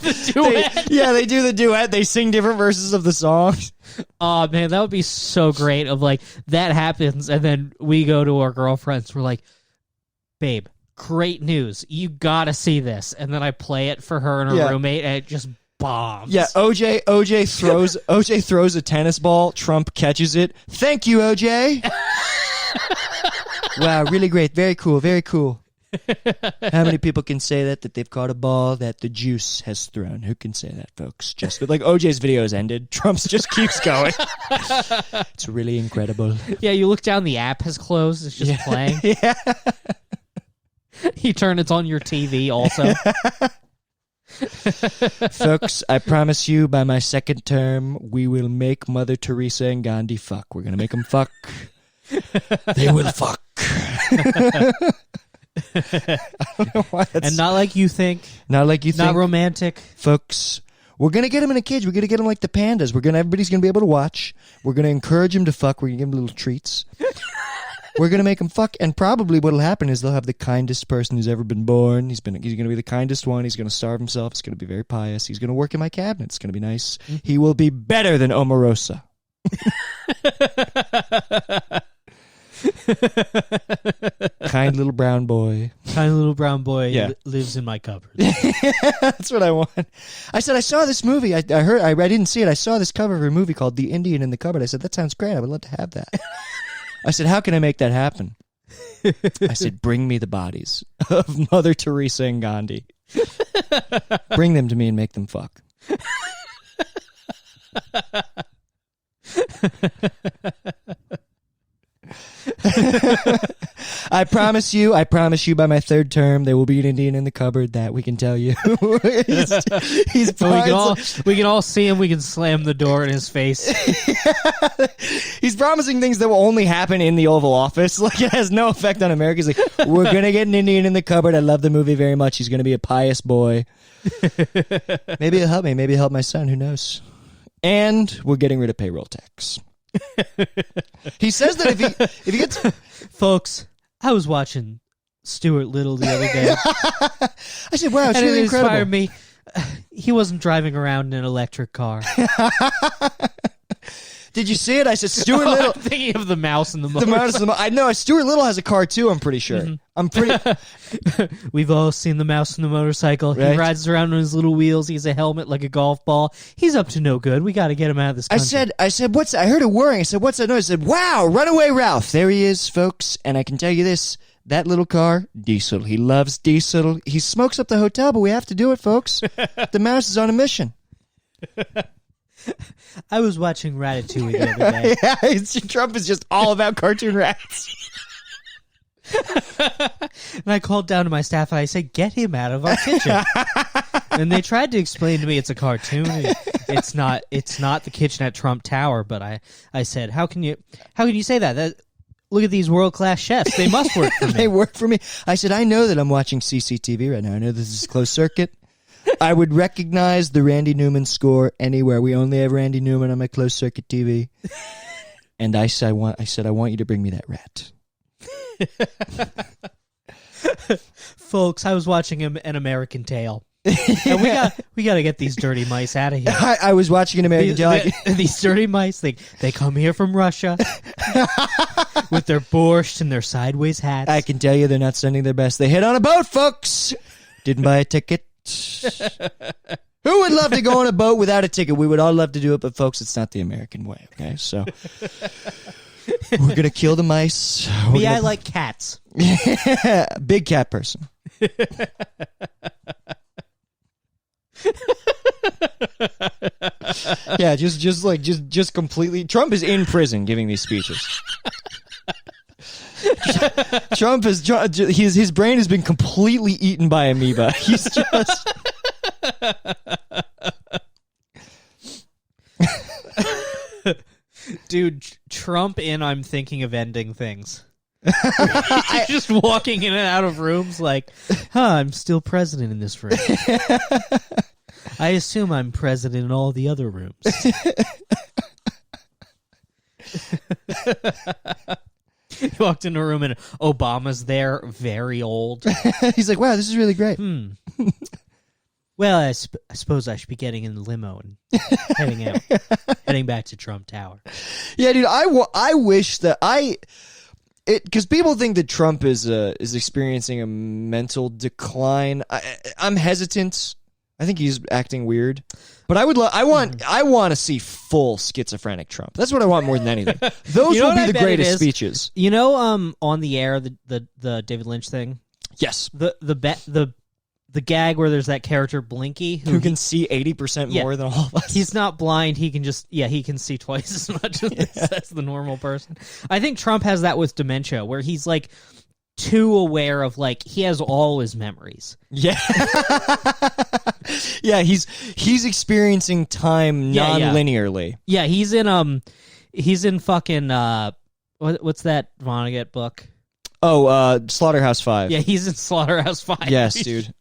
do the duet. They sing different verses of the songs. Oh man, that would be so great. Of like that happens, and then we go to our girlfriends. We're like, "Babe, great news! You gotta see this." And then I play it for her and her roommate, and it just bombs. Yeah, OJ throws a tennis ball. Trump catches it. Thank you, OJ. Wow, really great. Very cool. Very cool. How many people can say that they've caught a ball that the juice has thrown? Who can say that, folks? Just like OJ's video has ended, Trump's just keeps going. It's really incredible. Yeah, you look down, the app has closed. It's just playing. Yeah. You turn it on your TV also. Folks, I promise you, by my second term, we will make Mother Teresa and Gandhi fuck. We're gonna make them fuck. They will fuck. I don't know why that's... And not like you think. Not like you think. Not romantic. Folks, we're going to get him in a cage. We're going to get him like the pandas. Everybody's going to be able to watch. We're going to encourage him to fuck. We're going to give him little treats. We're going to make him fuck. And probably what'll happen is they'll have the kindest person who's ever been born. He's going to be the kindest one. He's going to starve himself. It's going to be very pious. He's going to work in my cabinet. It's going to be nice. Mm-hmm. He will be better than Omarosa. Kind little brown boy. Kind little brown boy lives in my cupboard. That's what I want. I said, I saw this movie. I didn't see it. I saw this cover of a movie called The Indian in the Cupboard. I said, that sounds great. I would love to have that. I said, how can I make that happen? I said, bring me the bodies of Mother Teresa and Gandhi. Bring them to me and make them fuck. I promise you by my third term there will be an Indian in the cupboard, that we can tell you. he's so we can all see him. We can slam the door in his face. He's promising things that will only happen in the Oval Office. Like, it has no effect on America. He's like, we're gonna get an Indian in the cupboard. I love the movie very much. He's gonna be a pious boy. Maybe he'll help me. Maybe he'll help my son. Who knows? And we're getting rid of payroll tax. He says that if he gets... Folks, I was watching Stuart Little the other day. I said, wow, it's and really it incredible. inspired me. He wasn't driving around in an electric car. Did you see it? I said, Stuart Little... I'm thinking of the mouse and the The mouse and the I know, Stuart Little has a car too, I'm pretty sure. Mm-hmm. We've all seen the mouse and the motorcycle. Right? He rides around on his little wheels. He has a helmet like a golf ball. He's up to no good. We got to get him out of this country. I said, what's that? I heard it whirring. I said, what's that noise? I said, wow, Runaway Ralph. There he is, folks. And I can tell you this, that little car, diesel. He loves diesel. He smokes up the hotel, but we have to do it, folks. The mouse is on a mission. I was watching Ratatouille the other day. Yeah, Trump is just all about cartoon rats. And I called down to my staff and I said, get him out of our kitchen. And they tried to explain to me it's a cartoon. It's not the kitchen at Trump Tower. But I said, how can you say that? Look at these world-class chefs. They must work for me. They work for me. I said, I know that I'm watching CCTV right now. I know this is closed circuit. I would recognize the Randy Newman score anywhere. We only have Randy Newman on my closed circuit TV. And I said, I want you to bring me that rat. Folks, I was watching An American Tale. And we got to get these dirty mice out of here. I was watching An American Tale. These dirty mice, they come here from Russia with their borscht and their sideways hats. I can tell you they're not sending their best. They hit on a boat, folks. Didn't buy a ticket. Who would love to go on a boat without a ticket? We would all love to do it, but folks, it's not the American way, okay? So we're going to kill the mice. I like cats. Big cat person. Yeah, just completely. Trump is in prison giving these speeches. Trump is his brain has been completely eaten by amoeba. He's just. Dude, Trump in I'm thinking of ending things. He's just walking in and out of rooms like, I'm still president in this room. I assume I'm president in all the other rooms. He walked into a room and Obama's there, very old. He's like, wow, this is really great. Well, I suppose I should be getting in the limo and heading out, heading back to Trump Tower. Yeah, dude, I wish that because people think that Trump is experiencing a mental decline. I'm hesitant. I think he's acting weird, but I want to see full schizophrenic Trump. That's what I want more than anything. Those You know will what be I the bet it greatest is? speeches. You know, on the air, the David Lynch thing, Yes, the gag where there's that character Blinky who can see 80% Yeah. more than all of us. He's not blind. He can he can see twice as much as the normal person. I think Trump has that with dementia, where he's like too aware of like he has all his memories. Yeah, yeah. He's experiencing time Yeah, yeah. non-linearly. Yeah, he's in fucking what's that Vonnegut book? Oh, Slaughterhouse 5. Yeah, he's in Slaughterhouse 5. Yes, dude.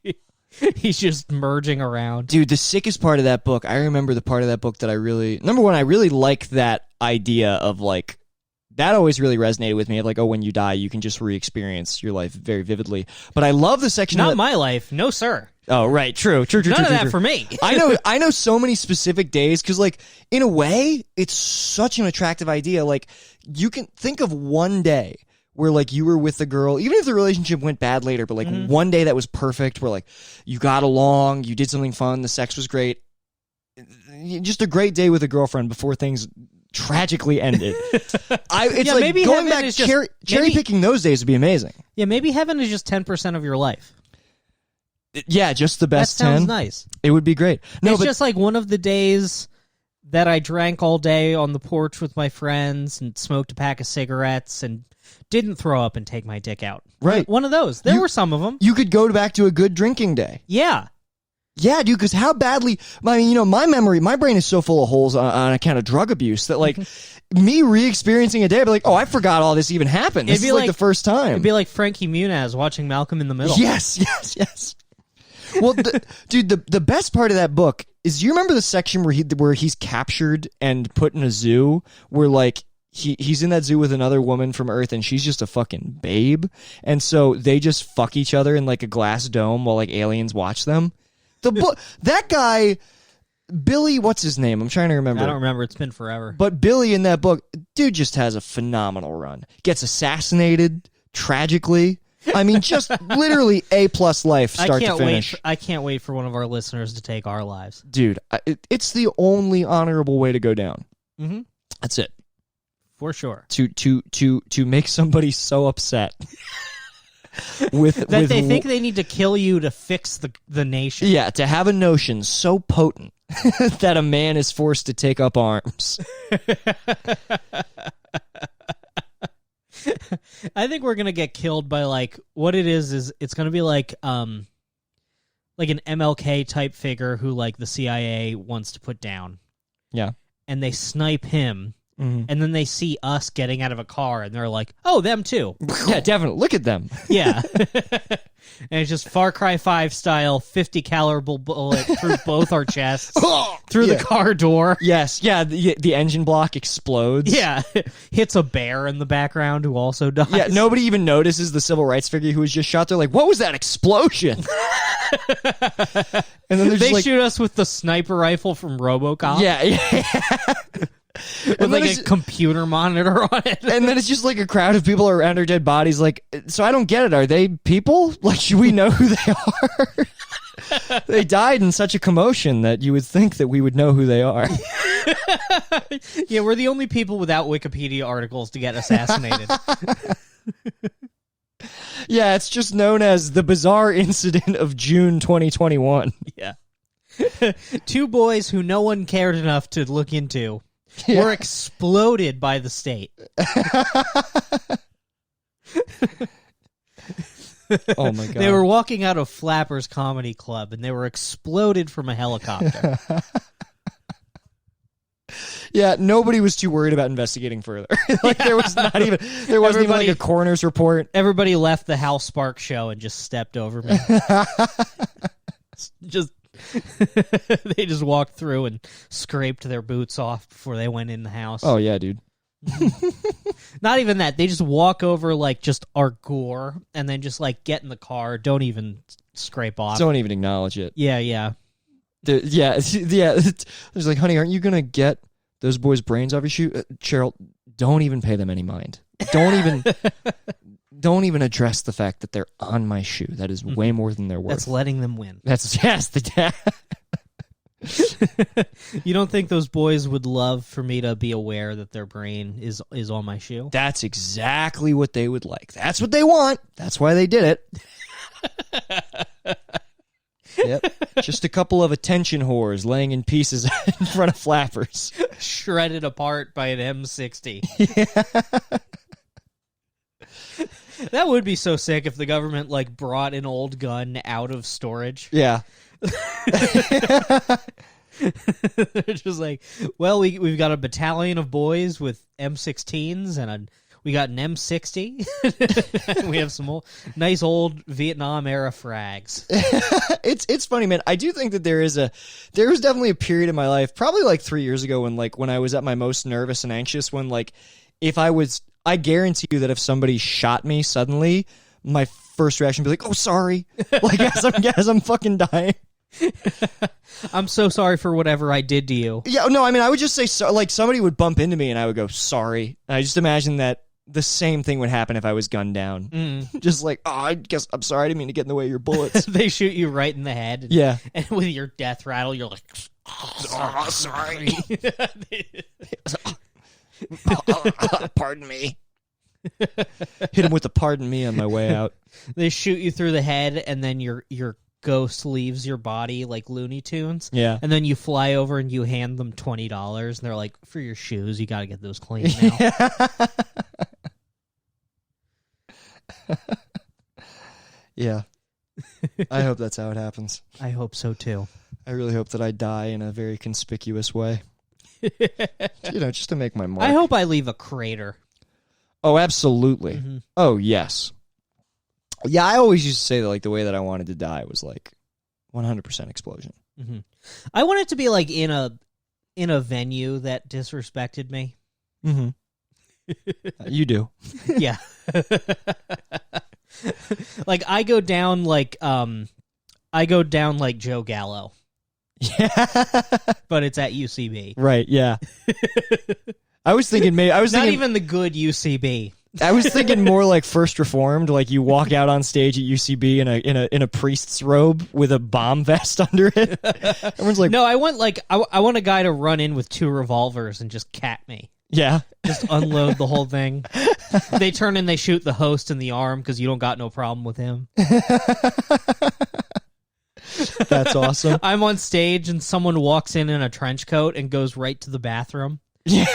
He's just merging around. Dude, the sickest part of that book, I remember the part of that book that I really like that idea of like, that always really resonated with me of like, oh, when you die, you can just re-experience your life very vividly. But I love the section Not of my life. No, sir. Oh, right. True. None of that for me. I know so many specific days because, like, in a way, it's such an attractive idea. Like, you can think of one day where, like, you were with a girl, even if the relationship went bad later, but, like, one day that was perfect where, like, you got along, you did something fun, the sex was great. Just a great day with a girlfriend before things tragically ended. It's Yeah, like maybe going heaven back, is just- cherry maybe- picking those days would be amazing. Yeah, maybe heaven is just 10% of your life. Yeah, just the That best sounds 10. nice. It would be great. No, It's but just like one of the days that I drank all day on the porch with my friends and smoked a pack of cigarettes and didn't throw up and take my dick out. Right. One of those. There were some of them. you could go back to a good drinking day. Yeah. Yeah, dude, because how badly, I mean, you know, my brain is so full of holes on account of drug abuse that, like, me re-experiencing a day, I'd be like, oh, I forgot all this even happened. This It'd is be like like- the first time. It'd be like Frankie Muniz watching Malcolm in the Middle. Yes. Well, dude, the best part of that book is, you remember the section where he's captured and put in a zoo where, like, he's in that zoo with another woman from Earth and she's just a fucking babe, and so they just fuck each other in like a glass dome while like aliens watch them. The book, that guy, Billy, what's his name? I'm trying to remember. I don't remember. It's been forever. But Billy in that book, dude just has a phenomenal run. Gets assassinated tragically. I mean, just literally A+ life, start to finish. I can't wait for one of our listeners to take our lives. Dude, it's the only honorable way to go down. Mm-hmm. That's it. For sure. To make somebody so upset with That they think they need to kill you to fix the nation. yeah, to have a notion so potent that a man is forced to take up arms. I think we're gonna get killed by like what it is it's gonna be like an MLK type figure who like the CIA wants to put down. Yeah. And they snipe him, Mhm. and then they see us getting out of a car, and they're like, "Oh, them too." Yeah, definitely. Look at them. Yeah. And it's just Far Cry 5 style 50 caliber bullet through both our chests, through Yeah. the car door. Yes, yeah, the engine block explodes. Yeah. Hits a bear in the background who also dies. Yeah, nobody even notices the civil rights figure who was just shot. They're like, what was that explosion? And then they're They just like, shoot us with the sniper rifle from RoboCop. yeah. With then like it's- a computer monitor on it. And then it's just like a crowd of people around our dead bodies. Like, so I don't get it. Are they people? Like, should we know who they are? They died in such a commotion that you would think that we would know who they are. Yeah, we're the only people without Wikipedia articles to get assassinated. Yeah, it's just known as the bizarre incident of June 2021. Yeah. Two boys who no one cared enough to look into were exploded by the state. Oh my god. They were walking out of Flappers Comedy Club and they were exploded from a helicopter. Yeah, nobody was too worried about investigating further. Like there wasn't even like a coroner's report. Everybody left the Hal Sparks show and just stepped over me. Just they just walked through and scraped their boots off before they went in the house. Oh yeah, dude. Not even that. They just walk over like just our gore and then just like get in the car. Don't even scrape off. Don't even acknowledge it. Yeah. Yeah. There's like, honey, aren't you gonna get those boys' brains off your shoe? Cheryl, don't even pay them any mind. Don't even address the fact that they're on my shoe. That is way more than they're worth. That's letting them win. You don't think those boys would love for me to be aware that their brain is on my shoe? That's exactly what they would like. That's what they want. That's why they did it. Yep. Just a couple of attention whores laying in pieces in front of Flappers. Shredded apart by an M60. Yeah. That would be so sick if the government like brought an old gun out of storage. Yeah. They're just like, well, we've got a battalion of boys with M16s and we got an M60. We have some nice old Vietnam era frags. It's funny, man. I do think that there was definitely a period in my life, probably like 3 years ago, when I was at my most nervous and anxious. When like I guarantee you that if somebody shot me suddenly, my first reaction would be like, "Oh, sorry," like as I'm fucking dying. I'm so sorry for whatever I did to you. Yeah, no, I mean, I would just say, so, like, somebody would bump into me and I would go, sorry. And I just imagine that the same thing would happen if I was gunned down. Just like, oh, I guess I'm sorry. I didn't mean to get in the way of your bullets. They shoot you right in the head. And, yeah. And with your death rattle, you're like, oh, sorry. Pardon me. Hit him with a pardon me on my way out. They shoot you through the head and then your ghost leaves your body like Looney Tunes. Yeah. And then you fly over and you hand them $20 and they're like, for your shoes, you got to get those clean now. Yeah. I hope that's how it happens. I hope so too. I really hope that I die in a very conspicuous way. Just to make my mark. I hope I leave a crater. Oh, absolutely. Mm-hmm. Oh, yes. Yeah, I always used to say that like the way that I wanted to die was like 100% explosion. Mm-hmm. I want it to be like in a venue that disrespected me. Mm-hmm. You do. Yeah. Like I go down like Joe Gallo. Yeah. But it's at UCB. Right, yeah. I was thinking not even the good UCB. I was thinking more like First Reformed, like you walk out on stage at UCB in a priest's robe with a bomb vest under it. Everyone's like, no, I want a guy to run in with 2 revolvers and just cat me. Yeah, just unload the whole thing. They turn and they shoot the host in the arm because you don't got no problem with him. That's awesome. I'm on stage and someone walks in a trench coat and goes right to the bathroom. Yeah.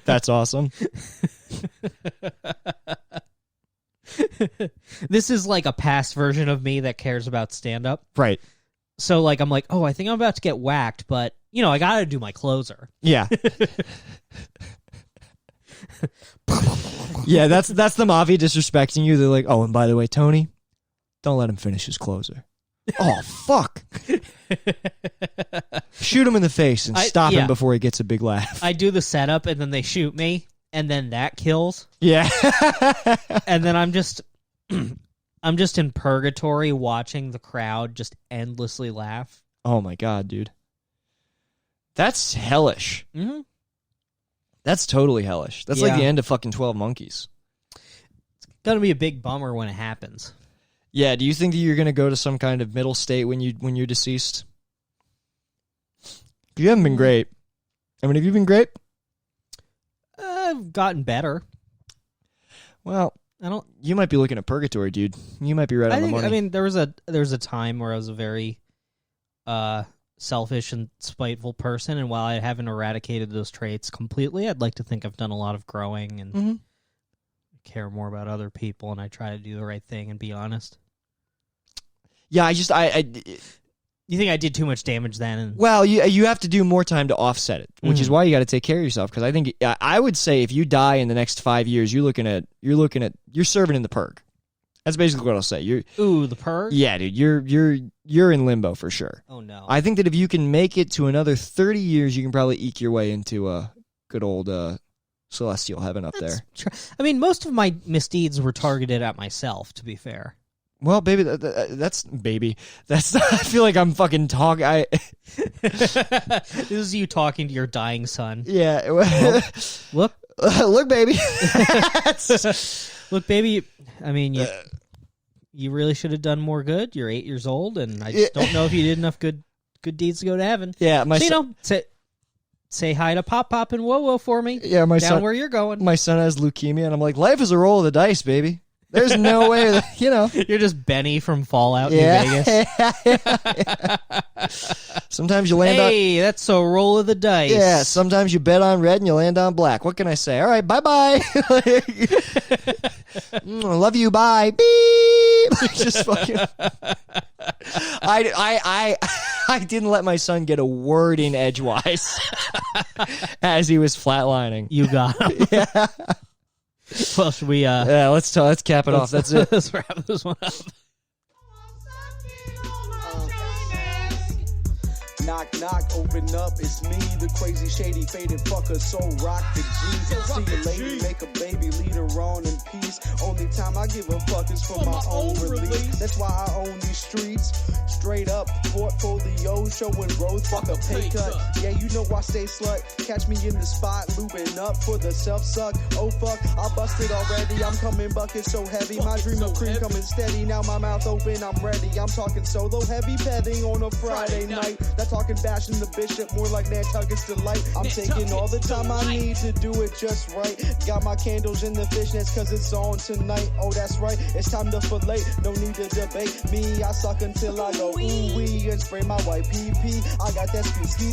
That's awesome. This is like a past version of me that cares about stand-up. Right. So like I'm like, oh, I think I'm about to get whacked, but I gotta do my closer. Yeah. Yeah, that's the mafia disrespecting you. They're like, oh, and by the way, Tony, don't let him finish his closer. Oh, fuck. Shoot him in the face and stop him before he gets a big laugh. I do the setup, and then they shoot me, and then that kills. Yeah. And then I'm just in purgatory watching the crowd just endlessly laugh. Oh, my God, dude. That's hellish. Mm-hmm. That's totally hellish. That's like the end of fucking 12 Monkeys. It's gonna be a big bummer when it happens. Yeah, do you think that you're going to go to some kind of middle state when you're deceased? You haven't been great. I mean, have you been great? I've gotten better. Well, I don't. You might be looking at purgatory, dude. You might be right on the money. I mean, there was a time where I was a very selfish and spiteful person, and while I haven't eradicated those traits completely, I'd like to think I've done a lot of growing and care more about other people, and I try to do the right thing and be honest. Yeah, You think I did too much damage then? And well, you have to do more time to offset it, which is why you got to take care of yourself. Because I think I would say if you die in the next 5 years, you're serving in the purg. That's basically what I'll say. the purg? Yeah, dude, you're in limbo for sure. Oh no. I think that if you can make it to another 30 years, you can probably eke your way into a good old celestial heaven up there. I mean, most of my misdeeds were targeted at myself, to be fair. Well, baby, that's baby. That's. I feel like I'm fucking talking. This is you talking to your dying son. Yeah. Look, look, baby. Look, baby. I mean, you really should have done more good. You're 8 years old, and I just don't know if you did enough good deeds to go to heaven. Yeah, say hi to Pop Pop and Whoa Whoa for me. Yeah, my down son. Where you're going. My son has leukemia, and I'm like, life is a roll of the dice, baby. There's no way that, You're just Benny from Fallout New Vegas. Sometimes you land on... Hey, that's a roll of the dice. Yeah, sometimes you bet on red and you land on black. What can I say? All right, bye-bye. I love you, bye. Beep. Just fucking... I didn't let my son get a word in edgewise as he was flatlining. You got him. Yeah. Well, should we? Yeah, let's cap it off. That's it. Let's wrap this one up. Knock, knock, open up, it's me, the crazy, shady, faded fucker, so rock the G. See you lady, make a baby, lead her on in peace. Only time I give a fuck is for my own release. That's why I own these streets. Straight up, portfolio, showing growth, fuck a pay cut. Yeah, you know I stay slut. Catch me in the spot, looping up for the self-suck. Oh fuck, I busted already, I'm coming bucket so heavy. My dream of cream coming steady, now my mouth open, I'm ready. I'm talking solo, heavy petting on a Friday night. That's talking bashing the bishop, more like Nantucket's delight. I'm taking all the time I need to do it just right. Got my candles in the fishnets cause it's on tonight. Oh, that's right, it's time to fillet. No need to debate me, I suck until I go ooh-wee and spray my white pee-pee. I got that ski.